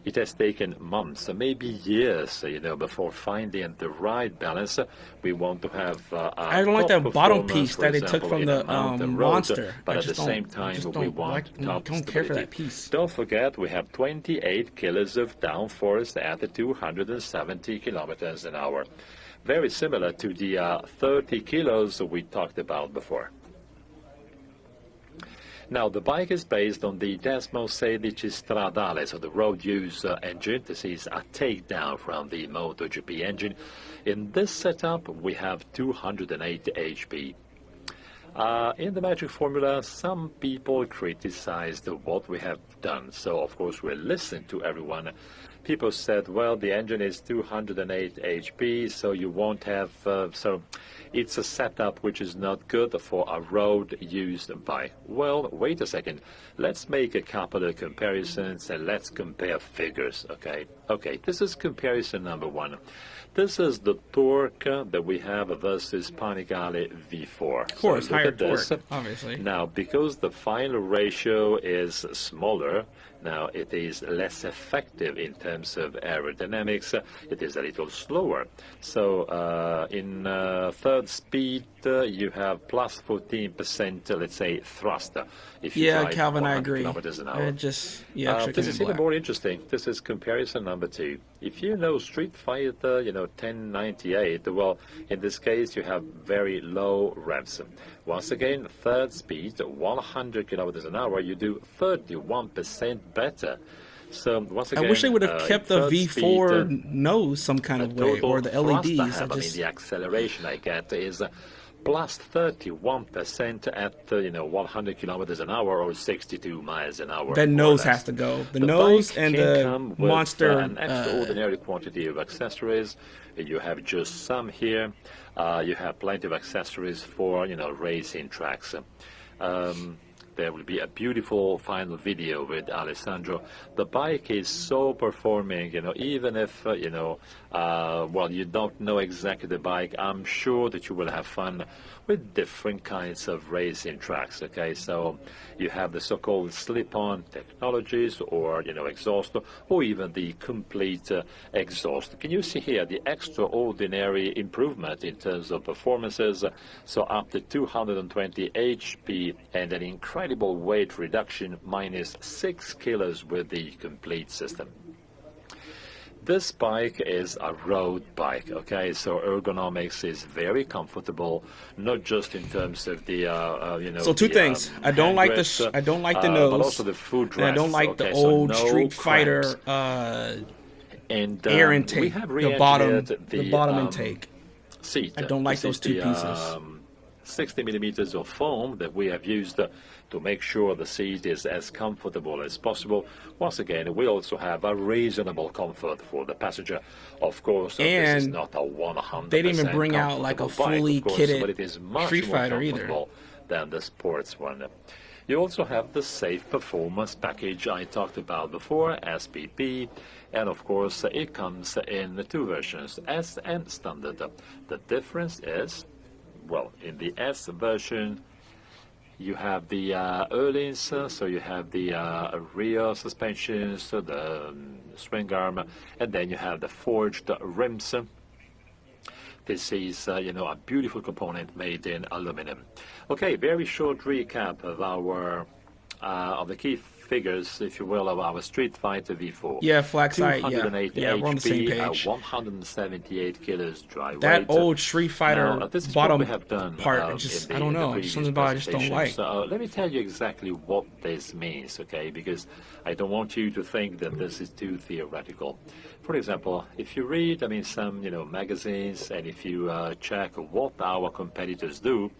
It has taken months, maybe years, before finding the right balance. We want to have I don't like top that bottom performance, piece for that they took example, from in the a mountain road, Monster. but I at the just same don't- I time, just we don't want like- top don't care for stability. that piece. Don't forget, we have 28 kilos of downforce at 270 kilometers an hour. Very similar to the 30 kilos we talked about before. Now, the bike is based on the 16 stradale, so the road use engine. This is a takedown from the MotoGP engine. In this setup, we have 208 HP. In the Magic Formula, some people criticized what we have done. So, of course, we listened to everyone. People said, well, the engine is 208 HP, so you won't have... so it's a setup which is not good for a road-used bike. Well, wait a second. Let's make a couple of comparisons and let's compare figures, okay? Okay, this is comparison number one. This is the torque that we have versus Panigale V4. Of course, so look higher at this. torque, obviously. Now, because the final ratio is smaller, now it is less effective in terms of aerodynamics. It is a little slower. So in third speed, you have plus 14%, let's say, thrust. If you Yeah, drive Calvin, I 100 agree. kilometers an hour. It just, yeah, actually This came is in even black. more interesting. This is comparison number two. If you know Streetfighter, 1098, well, in this case, you have very low revs. Once again, third speed, 100 kilometers an hour, you do 31% better. So once again, I wish they would have kept the third V4 speed, nose some kind of way, total or the thrust I LEDs. have, I mean, the acceleration I get is plus 31% at 100 kilometers an hour or 62 miles an hour. That more or nose less. has to go. The The nose bike and can the come with, Monster. an extraordinary quantity of accessories. You have just some here. You have plenty of accessories for racing tracks. There will be a beautiful final video with Alessandro. The bike is so performing, even if, well, you don't know exactly the bike, I'm sure that you will have fun with different kinds of racing tracks, okay? So you have the so-called slip-on technologies or, exhaust, or even the complete exhaust. Can you see here the extraordinary improvement in terms of performances? So up to 220 HP and an incredible weight reduction, minus 6 kilos with the complete system. This bike is a road bike, okay? So ergonomics is very comfortable, not just in terms of the, So two things. I don't like the I don't like the nose, but also the foot and I don't rest, like the okay? So old no Street Fighter cramps. And air we intake, have the bottom re-engineered intake. Seat. I don't like This those is two the, pieces. 60 millimeters of foam that we have used to make sure the seat is as comfortable as possible. Once again, we also have a reasonable comfort for the passenger. Of course, this is And not a 100% they didn't even bring out like a comfortable bike, fully of course, kitted but it is much Street more Fighter either. comfortable than the sports one. You also have the Safe Performance package I talked about before, SPP, and of course it comes in two versions, S and Standard. The difference is, well, in the S version, you have the Erlins, so you have the rear suspensions, the swing arm, and then you have the forged rims. This is, a beautiful component made in aluminum. Okay, very short recap of our of the key figures, if you will, of our Streetfighter V4. Yeah, flax eye. 208 Yeah, we're on the same HP, page. 178 kilos dry That weight. old Street Fighter Now, this is bottom what we have done, part, in just the- I don't in the know, previous something about it I just don't like. presentation. So, let me tell you exactly what this means, okay? Because I don't want you to think that this is too theoretical. For example, if you read, some, magazines, and if you check what our competitors do,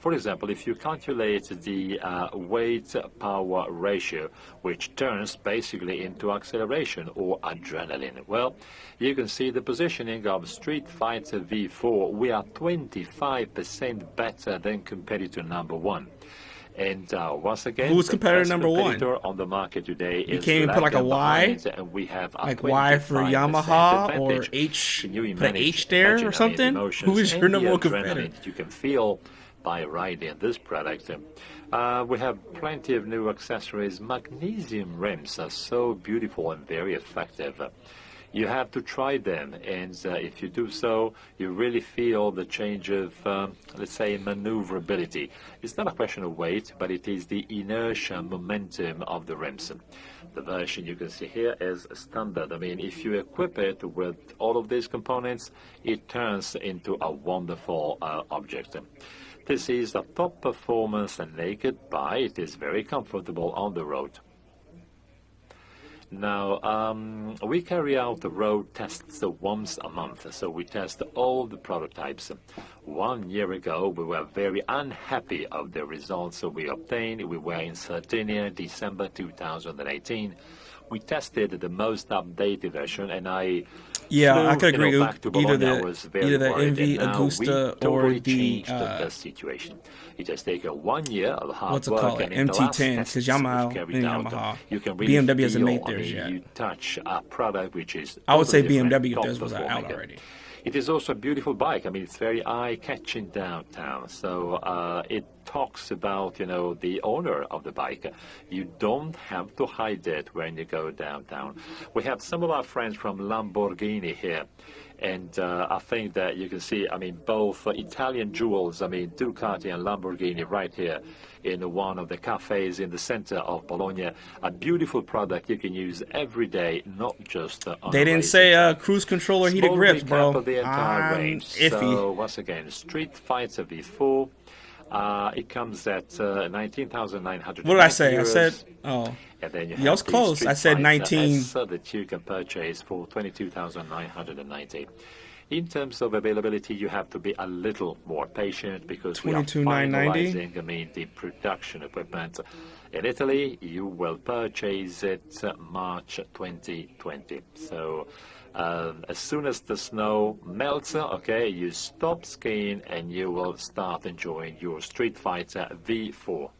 For example, if you calculate the weight-power ratio, which turns basically into acceleration or adrenaline, well, you can see the positioning of Streetfighter V4. We are 25% better than competitor number one. And once again, who's competitor number one on the market today you is can't even put like a Y, and we have a like Y for Yamaha advantage. or H, Can you put an H there or something? Who is your number one competitor? You can feel by riding this product. We have plenty of new accessories. Magnesium rims are so beautiful and very effective. You have to try them, and if you do so, you really feel the change of, let's say, maneuverability. It's not a question of weight, but it is the inertia, momentum of the rims. The version you can see here is standard. I mean, if you equip it with all of these components, it turns into a wonderful object. This is a top performance naked bike. It is very comfortable on the road. Now, we carry out the road tests once a month, so we test all the prototypes. 1 year ago, we were very unhappy of the results we obtained. We were in Sardinia, December 2018. We tested the most updated version, and I could agree. Back to Bologna. Either the MV Agusta totally or the best situation. It has taken 1 year of hard what's it work, called, and in the last MT10, tests because Yamaha, you can really BMW hasn't feel, made theirs yet. You touch a product which is I would say totally different, BMW if theirs was top out performing. already. It is also a beautiful bike. I mean, it's very eye-catching downtown. So it talks about, the owner of the bike. You don't have to hide it when you go downtown. We have some of our friends from Lamborghini here. And I think that you can see, both Italian jewels, Ducati and Lamborghini right here in one of the cafes in the center of Bologna. A beautiful product you can use every day, not just on They didn't say cruise control or heated grips, bro. Of the entire range. Iffy. So once again, Streetfighter V4. It comes at 19,900. What did I say? I said, and then you I was close. I said 19. That you can purchase for 22,990. In terms of availability, you have to be a little more patient because we are finalizing, the production equipment. In Italy, you will purchase it March 2020. So as soon as the snow melts, you stop skiing and you will start enjoying your Streetfighter V4.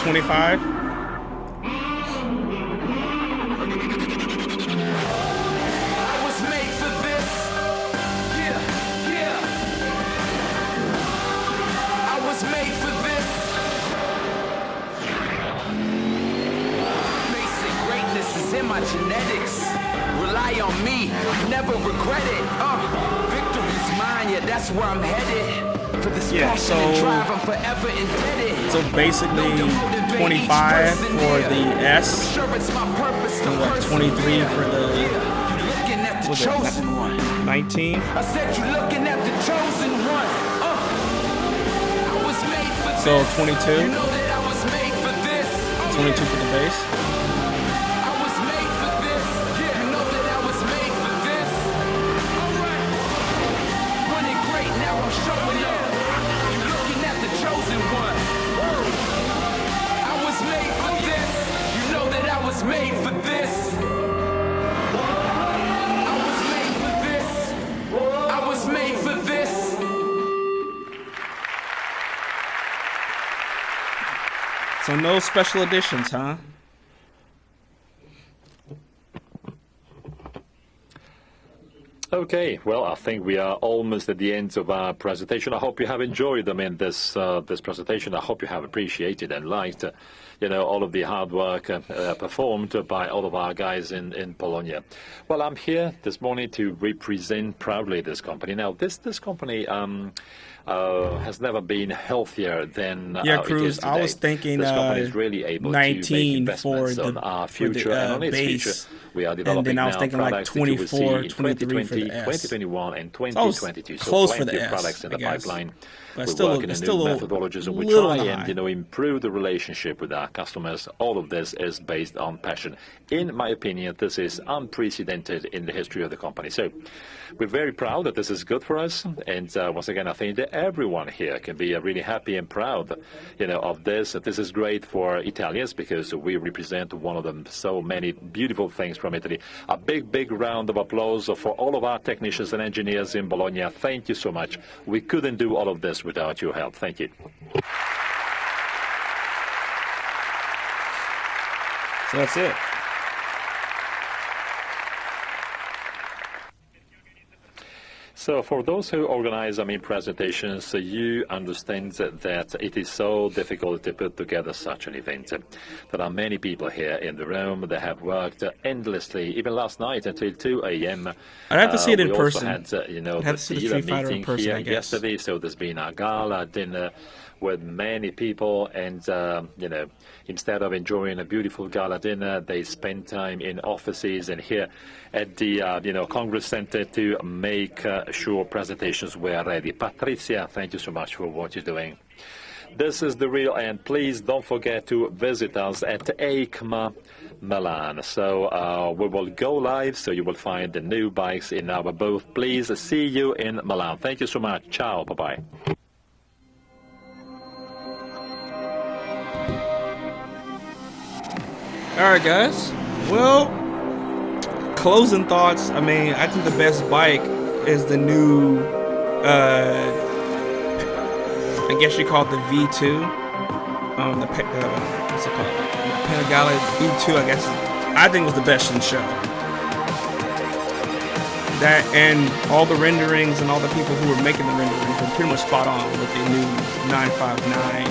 25. In my genetics, rely on me, never regret it. Victory's mine, yeah, that's where I'm headed. For this passion and drive, I'm forever indebted. So basically, 25 for the S, and what, 23 for the, what's it, 19? I said you looking at the chosen one. I was made for this. So 22. You know that I was made for this. 22 for the base. Made for this. I was made for this. I was made for this. So no special editions, huh? Okay, well, I think we are almost at the end of our presentation. I hope you have enjoyed this presentation. I hope you have appreciated and liked, all of the hard work performed by all of our guys in Bologna. Well, I'm here this morning to represent proudly this company. Now, this company has never been healthier than it is today. I was thinking this company is really able 19 to make investments for on the, our future and on its base. future. We are developing and then I was thinking like 24, 23 for the S. 2021 and 2022. So close plenty for the of products S, in the pipeline. But We're still, working on new methodologies, and we try and improve the relationship with our customers. All of this is based on passion. In my opinion, this is unprecedented in the history of the company. So we're very proud that this is good for us. And once again, I think that everyone here can be really happy and proud, of this. This is great for Italians because we represent one of them. So many beautiful things from Italy. A big, big round of applause for all of our technicians and engineers in Bologna. Thank you so much. We couldn't do all of this without your help. Thank you. So that's it. So for those who organize, presentations, you understand that it is so difficult to put together such an event. There are many people here in the room that have worked endlessly, even last night until 2 a.m. I'd have to see it in we person. Also had, I'd have to see the Streetfighter in person, here I guess. yesterday, so there's been a gala dinner with many people, and instead of enjoying a beautiful gala dinner, they spend time in offices and here at the Congress Center to make sure presentations were ready. Patrizia, thank you so much for what you're doing. This is the real end. Please don't forget to visit us at EICMA Milan. So we will go live, so you will find the new bikes in our booth. Please see you in Milan. Thank you so much. Ciao. Bye-bye. All right, guys. Well, closing thoughts. I think the best bike is the new, I guess you call it the V2. What's it called? The Panigale V2, I guess. I think was the best in the show. That and all the renderings and all the people who were making the renderings were pretty much spot on with the new 959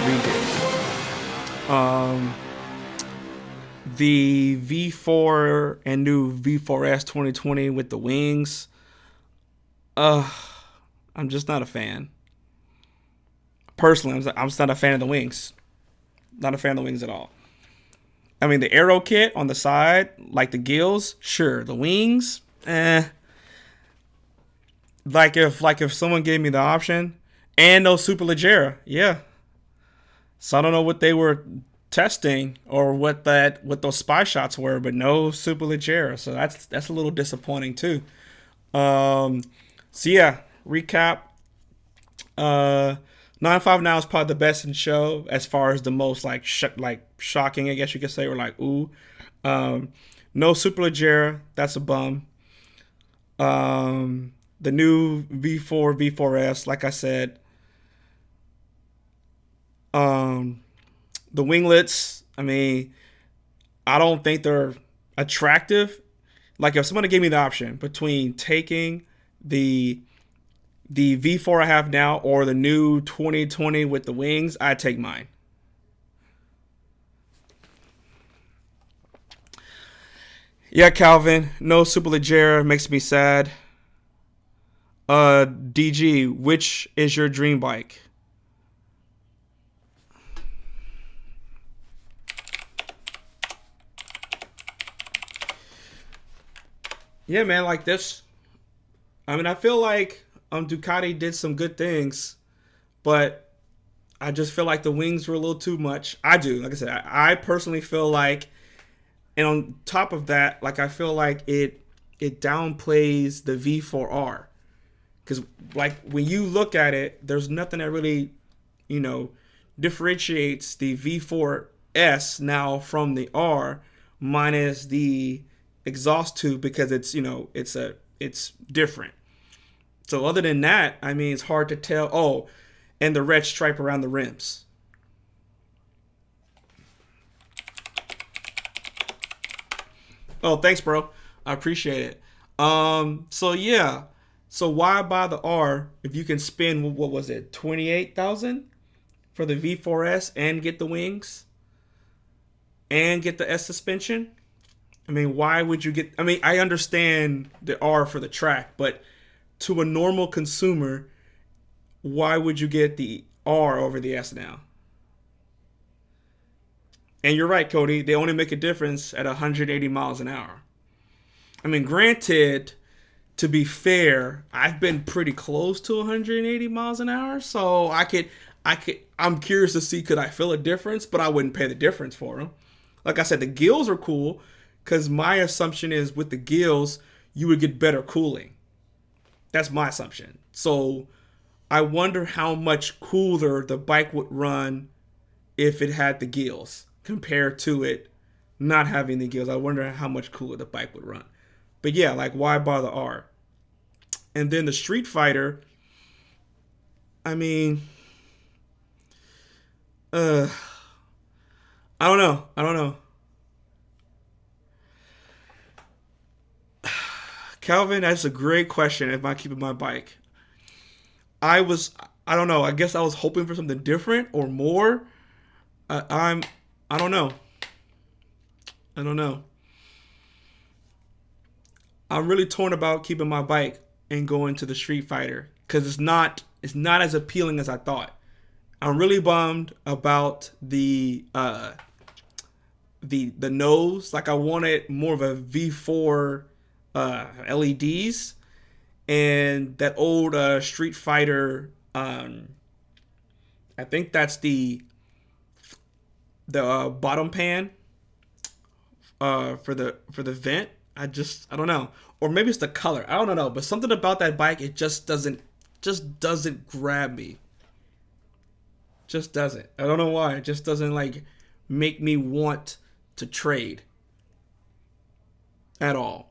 redo. The V4 and new V4S 2020 with the wings. I'm just not a fan. Personally, I'm just not a fan of the wings. Not a fan of the wings at all. The aero kit on the side, like the gills, sure. The wings, Like if someone gave me the option, and no Superleggera, yeah. So I don't know what they were testing or what those spy shots were, but no Superleggera. So that's a little disappointing too. So yeah, recap. 95 now is probably the best in the show as far as the most shocking, I guess you could say, or like ooh. No Superleggera, that's a bum. The new V4, V4S, like I said. The winglets, I don't think they're attractive. Like if somebody gave me the option between taking the V4 I have now or the new 2020 with the wings, I'd take mine. Yeah, Calvin, no Superleggera, makes me sad. DG, which is your dream bike? Yeah, man, like this. I feel like Ducati did some good things, but I just feel like the wings were a little too much. I do. Like I said, I personally feel like, and on top of that, like I feel like it downplays the V4R. Because like when you look at it, there's nothing that really, differentiates the V4S now from the R, minus the exhaust tube, because it's it's different. So other than that, it's hard to tell. Oh, and the red stripe around the rims. Oh, thanks, bro. I appreciate it. So yeah. So why buy the R if you can spend, what was it, $28,000 for the V4S and get the wings and get the S suspension? Why would you get? I understand the R for the track, but to a normal consumer, why would you get the R over the S now? And you're right, Cody. They only make a difference at 180 miles an hour. Granted, to be fair, I've been pretty close to 180 miles an hour, so I'm curious to see, could I feel a difference, but I wouldn't pay the difference for them. Like I said, the gills are cool because my assumption is with the gills, you would get better cooling. That's my assumption. So I wonder how much cooler the bike would run if it had the gills compared to it not having the gills. I wonder how much cooler the bike would run. But yeah, like, why bother R? And then the Streetfighter, I mean, I don't know. Calvin, that's a great question. If I keep my bike, I don't know. I guess I was hoping for something different or more. I don't know. I'm really torn about keeping my bike and going to the Streetfighter because it's not as appealing as I thought. I'm really bummed about the nose. Like, I wanted more of a V4 LEDs, and that old Streetfighter. I think that's the bottom pan for the vent. I don't know, or maybe it's the color. I don't know, but something about that bike, it just doesn't grab me. Just doesn't. I don't know why. It just doesn't like make me want to trade at all.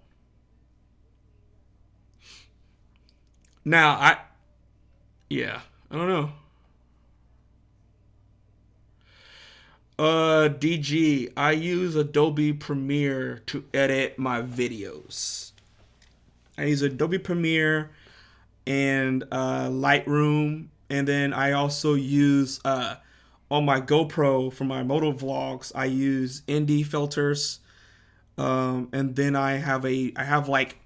Now I don't know. DG, I use Adobe Premiere to edit my videos. I use Adobe Premiere and Lightroom, and then I also use on my GoPro for my moto vlogs. I use ND filters, and then I have like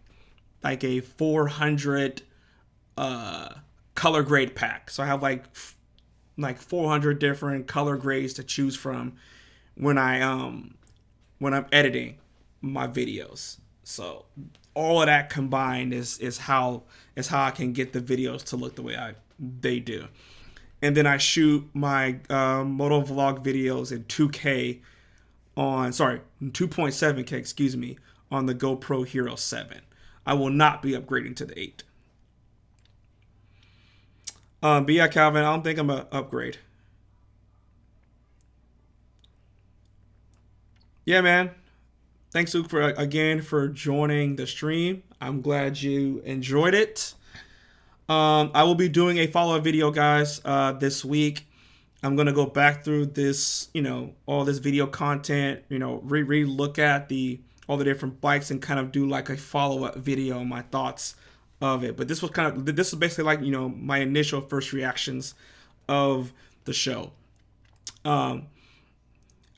a 400 color grade pack. So I have like 400 different color grades to choose from when I'm editing my videos. So all of that combined is how I can get the videos to look the way they do. And then I shoot my moto vlog videos in 2.7K, on the GoPro Hero 7. I will not be upgrading to the 8. But yeah, Calvin, I don't think I'm gonna upgrade. Yeah, man. Thanks, Luke, for joining the stream. I'm glad you enjoyed it. I will be doing a follow-up video, guys, this week. I'm gonna go back through this, all this video content, re-look at all the different bikes and kind of do like a follow-up video on my thoughts of it. But this is basically like, my initial first reactions of the show. I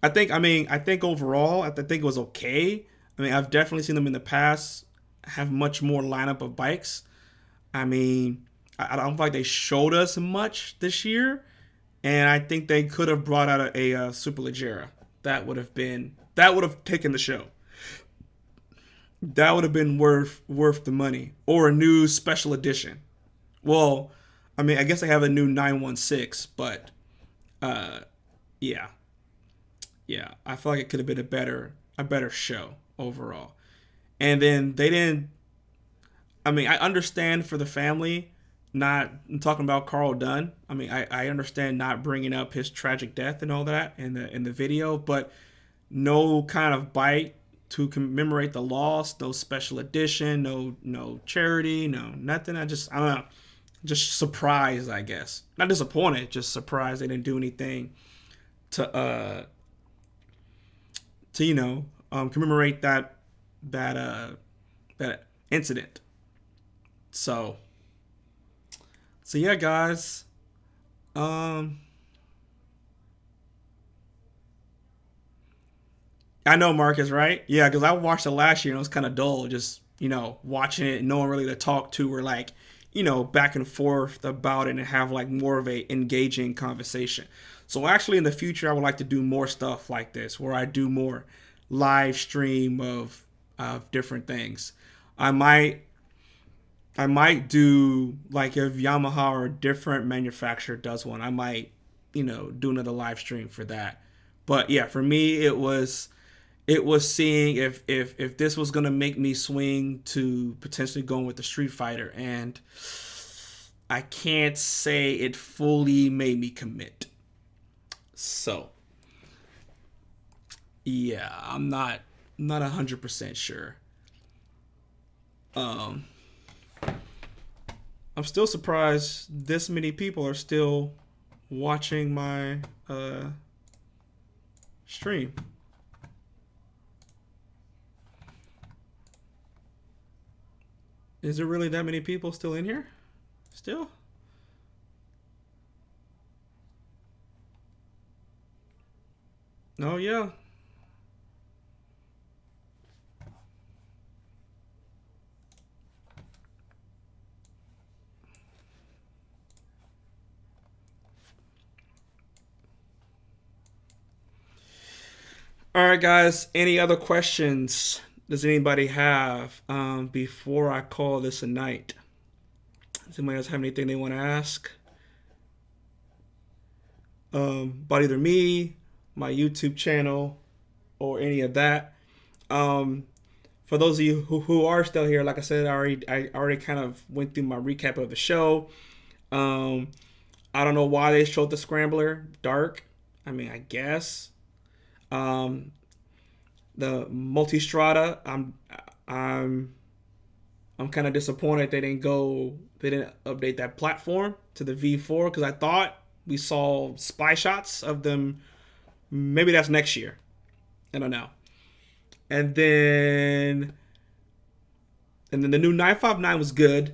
think overall, I think it was okay. I mean, I've definitely seen them in the past have much more lineup of bikes. I mean, I don't feel like they showed us much this year, and I think they could have brought out a Superleggera. That would have taken the show. That would have been worth the money, or a new special edition. Well, I mean, I guess they have a new 916, but yeah, I feel like it could have been a better show overall. And then they didn't. I mean, I understand for the family. I'm talking about Carl Dunn. I mean, I understand not bringing up his tragic death and all that in the video, but no kind of bite to commemorate the loss, no special edition, no charity, no nothing. I don't know, just surprised, I guess. Not disappointed, just surprised they didn't do anything to commemorate that incident. So yeah, guys. I know, Marcus, right? Yeah, because I watched it last year and it was kind of dull, just, watching it and no one really to talk to or like, back and forth about it and have like more of a engaging conversation. So actually in the future, I would like to do more stuff like this where I do more live stream of different things. I might do, like, if Yamaha or a different manufacturer does one, I might do another live stream for that. But yeah, for me, it was seeing if this was gonna make me swing to potentially going with the Street Fighter, and I can't say it fully made me commit. So yeah, I'm not 100% sure. I'm still surprised this many people are still watching my stream. Is there really that many people still in here? Still? Oh, yeah. All right, guys. Any other questions does anybody have before I call this a night? Does anybody else have anything they want to ask about either me, my YouTube channel, or any of that? For those of you who are still here, like I said, I already kind of went through my recap of the show. I don't know why they showed the Scrambler Dark. I mean, I guess. The Multistrada, I'm kind of disappointed they didn't update that platform to the V4, because I thought we saw spy shots of them. Maybe that's next year. I don't know. And then the new 959 was good.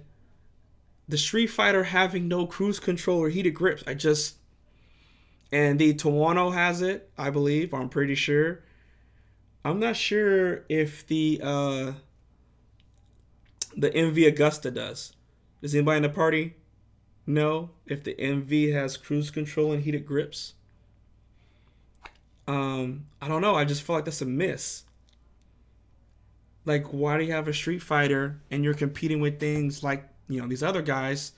The Street Fighter having no cruise control or heated grips, and the Tuono has it, I believe, or I'm pretty sure. I'm not sure if the MV Augusta does. Does anybody in the party know if the MV has cruise control and heated grips? I don't know. I just feel like that's a miss. Like, why do you have a Street Fighter and you're competing with things like, these other guys?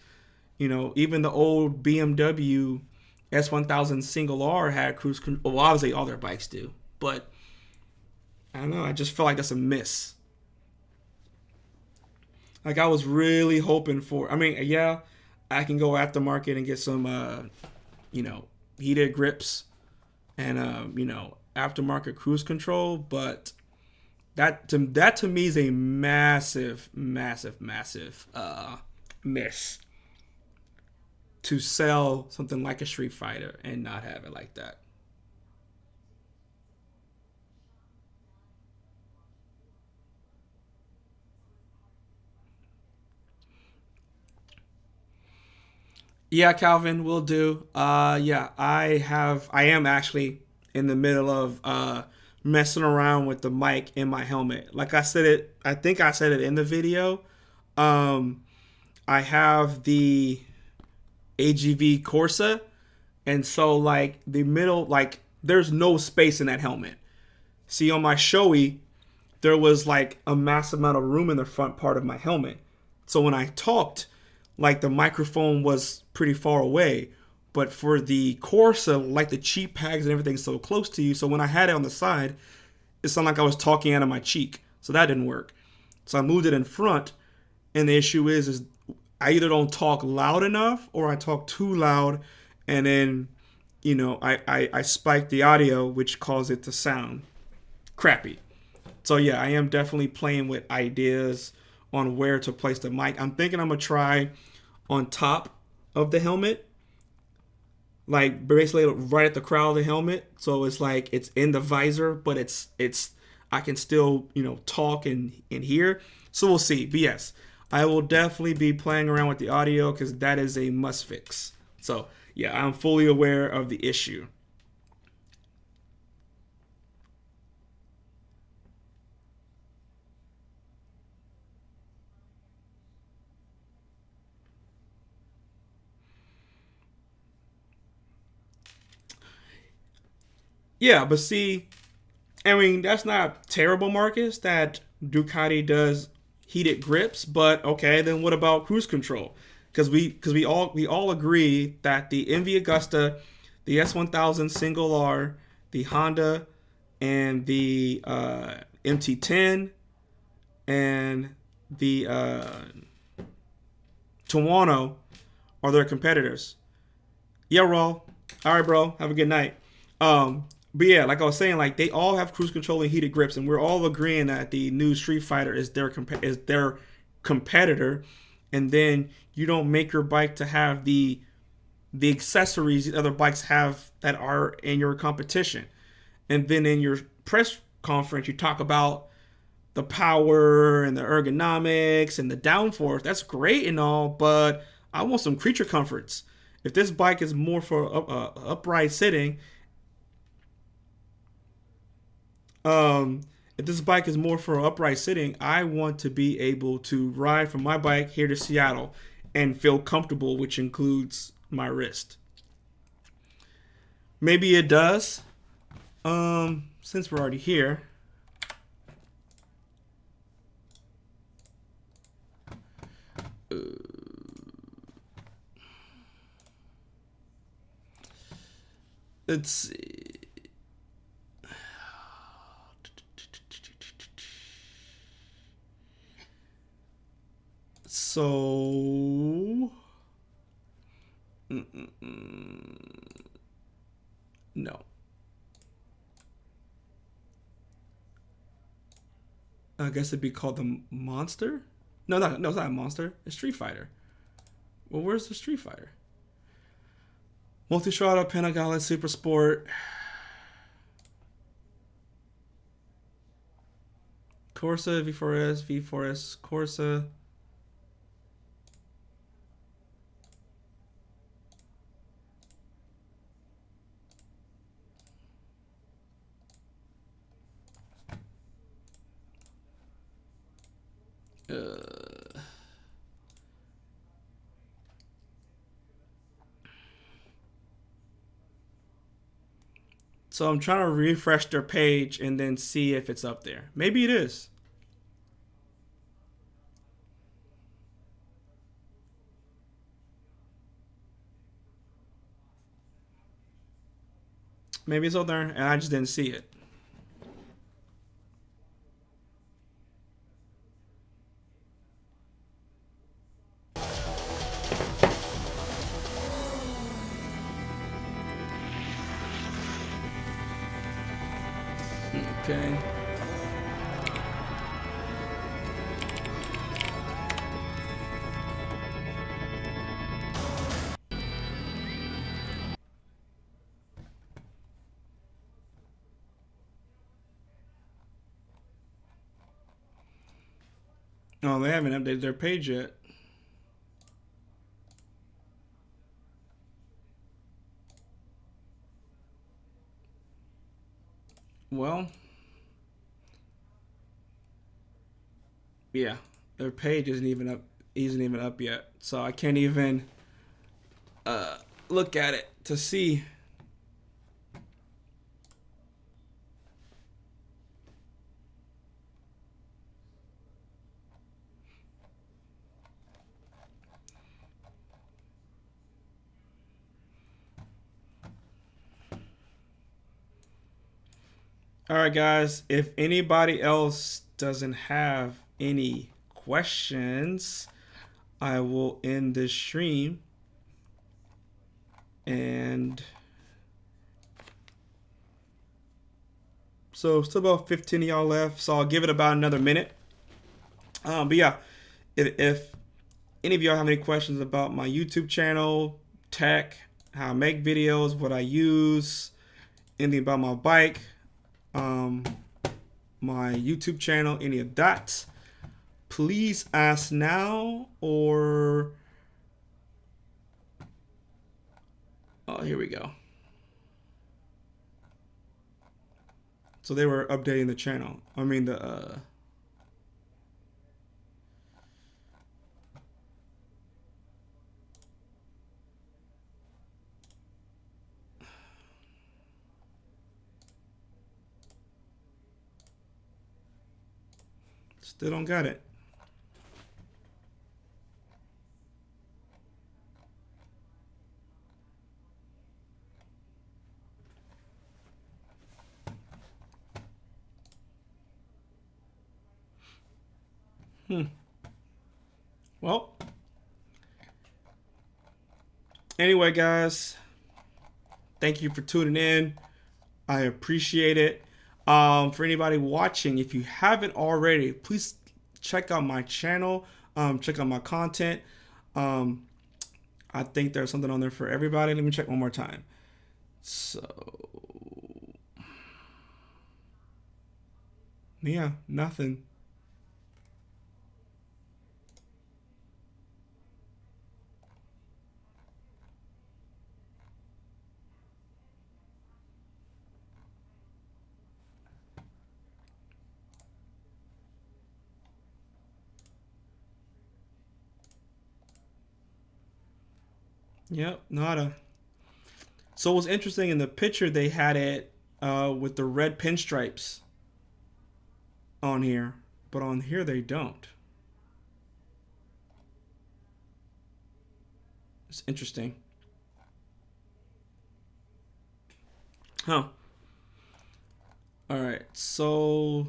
Even the old BMW S1000 single R had cruise control. Well, obviously all their bikes do, but I don't know. I just feel like that's a miss. Like, I was really hoping for. I mean, yeah, I can go aftermarket and get some, heated grips and aftermarket cruise control, but that to me is a massive miss to sell something like a Street Fighter and not have it like that. Yeah, Calvin, will do. Yeah, I am actually in the middle of messing around with the mic in my helmet. Like I think I said it in the video. I have the AGV Corsa, and so like the middle, like there's no space in that helmet. See, on my Shoei, there was like a massive amount of room in the front part of my helmet. So when I talked, like the microphone was pretty far away, but for the Corsa, like the cheek pads and everything's so close to you, so when I had it on the side, it sounded like I was talking out of my cheek, so that didn't work. So I moved it in front, and the issue is I either don't talk loud enough or I talk too loud, and then I spike the audio, which causes it to sound crappy. So yeah, I am definitely playing with ideas on where to place the mic. I'm thinking I'm gonna try on top of the helmet, like basically right at the crown of the helmet, so it's like it's in the visor, but it's I can still talk and hear. So we'll see. But yes, I will definitely be playing around with the audio because that is a must fix. So yeah, I'm fully aware of the issue. Yeah, but see, I mean, that's not terrible, Marcus, that Ducati does heated grips, but okay, then what about cruise control? Because we all agree that the MV Augusta, the S1000 single R, the Honda, and the MT10, and the Tuono are their competitors. Yeah, Raw. All right, bro. Have a good night. But yeah, like I was saying, like they all have cruise control and heated grips, and we're all agreeing that the new Street Fighter is their competitor. And then you don't make your bike to have the accessories that other bikes have that are in your competition. And then in your press conference, you talk about the power and the ergonomics and the downforce. That's great and all, but I want some creature comforts. If this bike is more for upright sitting, if this bike is more for upright sitting, I want to be able to ride from my bike here to Seattle and feel comfortable, which includes my wrist. Maybe it does. Since we're already here. Let's see. So, no. I guess it'd be called the Monster? No, it's not a Monster. It's Street Fighter. Well, where's the Street Fighter? Multistrada, Panigale, Super Sport. Corsa, V4S, V4S, Corsa. So I'm trying to refresh their page and then see if it's up there. Maybe it is. Maybe it's up there and I just didn't see it. Okay. Oh, they haven't updated their page yet. Well, yeah, their page isn't even up yet, so I can't even look at it to see. All right, guys, if anybody else doesn't have any questions, I will end this stream. And so still about 15 of y'all left, so I'll give it about another minute. But yeah, if any of y'all have any questions about my YouTube channel, tech, how I make videos, what I use, anything about my bike, my YouTube channel, any of that, please ask now or oh, here we go. So they were updating the channel. I mean the still don't got it. Well, anyway, guys, thank you for tuning in. I appreciate it. For anybody watching, if you haven't already, please check out my channel. Check out my content. I think there's something on there for everybody. Let me check one more time. So, yeah, nothing. Yep, nada. So what's interesting, in the picture they had it with the red pinstripes on here, but on here they don't. It's interesting. Huh. All right, so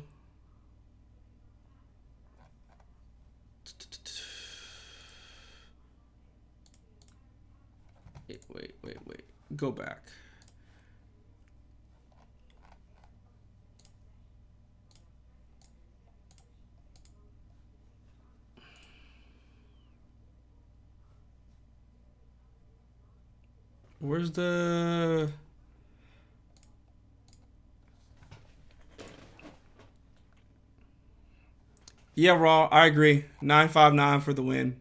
wait. Go back. Where's the... Yeah, Raw, I agree. 959 for the win.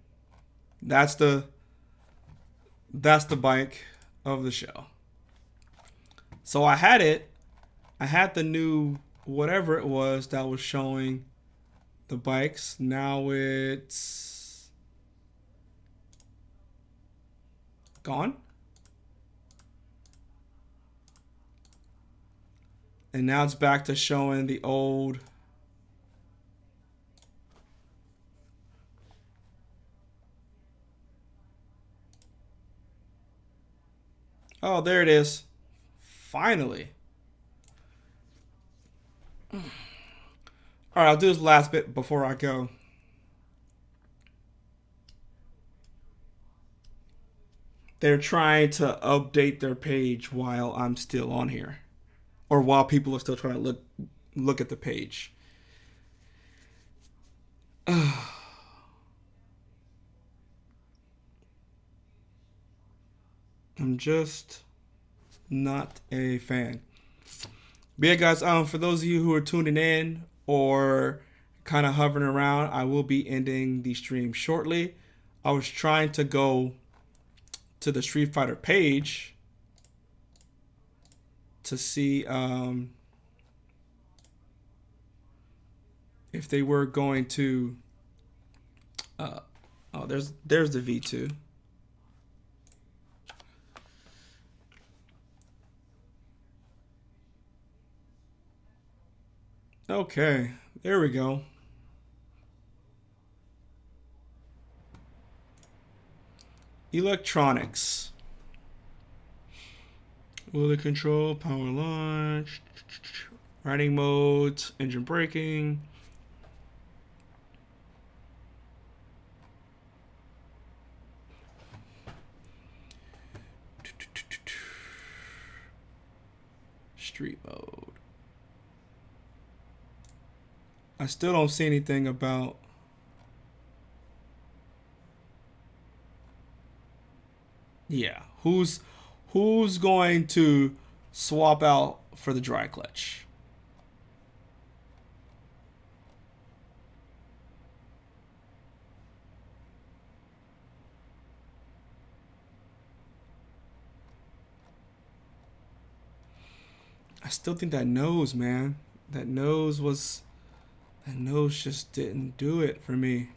That's the bike of the show. So I had it. I had the new whatever it was that was showing the bikes. Now it's gone. And now it's back to showing the old. Oh, there it is. Finally. All right, I'll do this last bit before I go. They're trying to update their page while I'm still on here, or while people are still trying to look at the page. I'm just not a fan. But yeah, guys, for those of you who are tuning in or kind of hovering around, I will be ending the stream shortly. I was trying to go to the Street Fighter page to see if they were going to oh, there's the V2. Okay, there we go. Electronics. Wheel control, power launch, riding modes, engine braking. Street mode. I still don't see anything about who's going to swap out for the dry clutch. I still think that nose, man. That nose just didn't do it for me.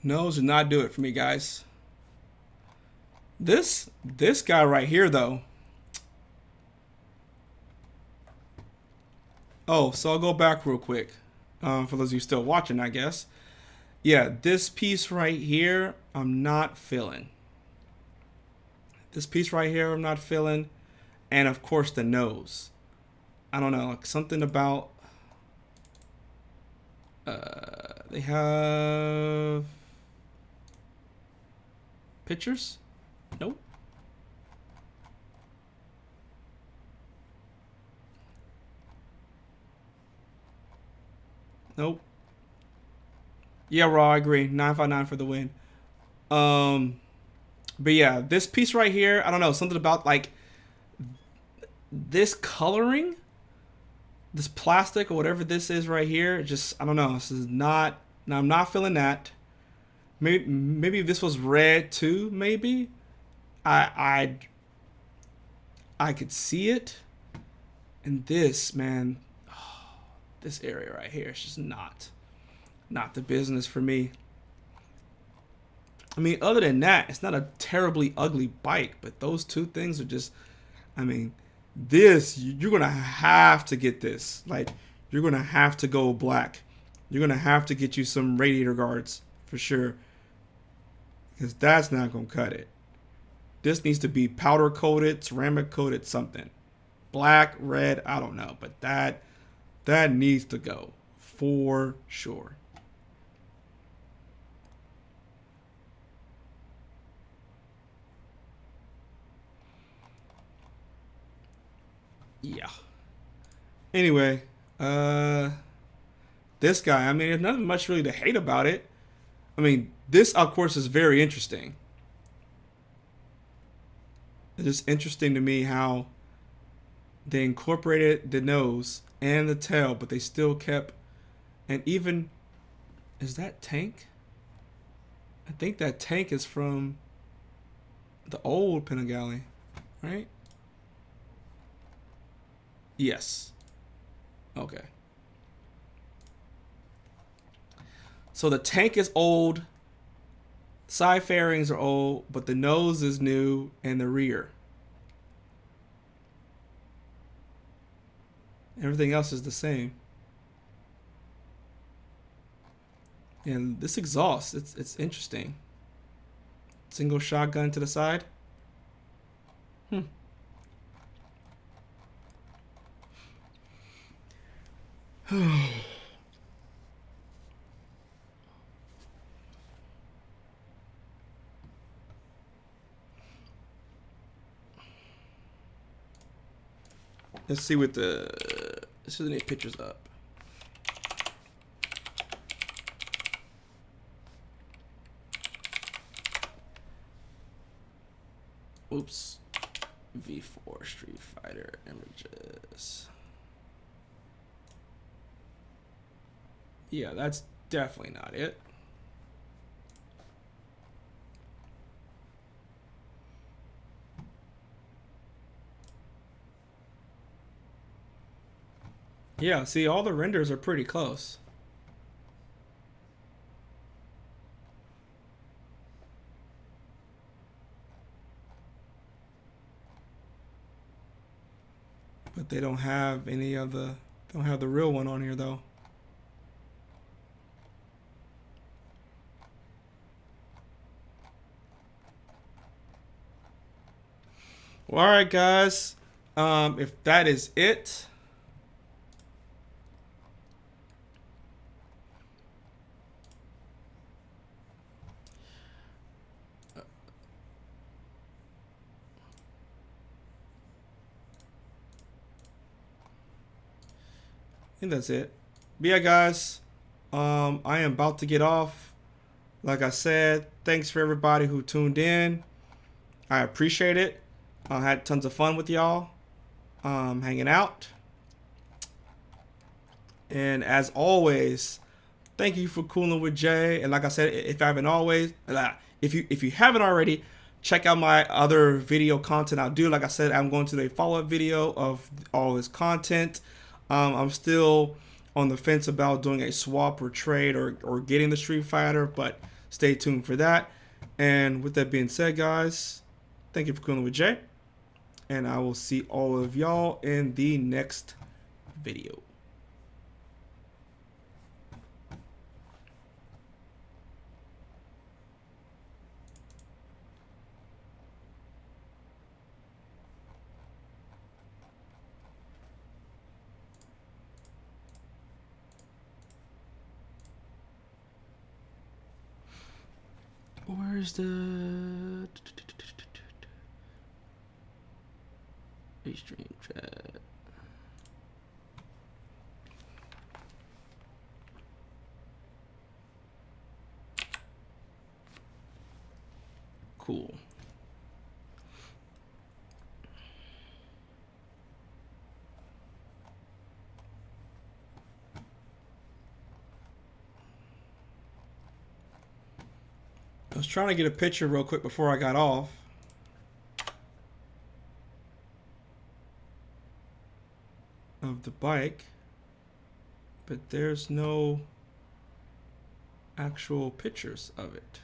Nose did not do it for me, guys. This guy right here, though. Oh, so I'll go back real quick. For those of you still watching, I guess. Yeah, this piece right here, I'm not feeling. This piece right here, I'm not feeling. And of course, the nose. I don't know, like something about. They have pictures? Nope. Nope. Yeah, Raw, I agree. 959 for the win. But yeah, this piece right here, I don't know, something about like this coloring, this plastic or whatever this is right here, just I don't know. This is not. Now I'm not feeling that. Maybe if this was red too. Maybe I could see it. And this, man, this area right here is just not the business for me. I mean, other than that, it's not a terribly ugly bike, but those two things are just, I mean, this, you're going to have to get this. Like, you're going to have to go black. You're going to have to get you some radiator guards for sure. Because that's not going to cut it. This needs to be powder coated, ceramic coated, something. Black, red, I don't know. But that needs to go for sure. Yeah. Anyway, this guy, I mean, there's nothing much really to hate about it. I mean, this, of course, is very interesting. It's just interesting to me how they incorporated the nose and the tail, but they still kept, and even, is that tank? I think that tank is from the old Panigale, right? Yes. Okay. So the tank is old, side fairings are old, but the nose is new and the rear. Everything else is the same. And this exhaust, it's interesting. Single shotgun to the side. Let's see what let's see any pictures up. Oops. V4 Streetfighter images. Yeah, that's definitely not it. Yeah, see, all the renders are pretty close. But they don't have any of the, don't have the real one on here though. Well, all right, guys. If that is it, I think that's it. But yeah, guys, I am about to get off. Like I said, thanks for everybody who tuned in. I appreciate it. I had tons of fun with y'all, hanging out. And as always, thank you for cooling with Jay. And like I said, if you haven't already, check out my other video content I do. Like I said, I'm going to do a follow-up video of all this content. I'm still on the fence about doing a swap or trade or getting the Streetfighter, but stay tuned for that. And with that being said, guys, thank you for cooling with Jay. And I will see all of y'all in the next video. Where's the stream chat? Cool. I was trying to get a picture real quick before I got off. Of the bike. But there's no actual pictures of it.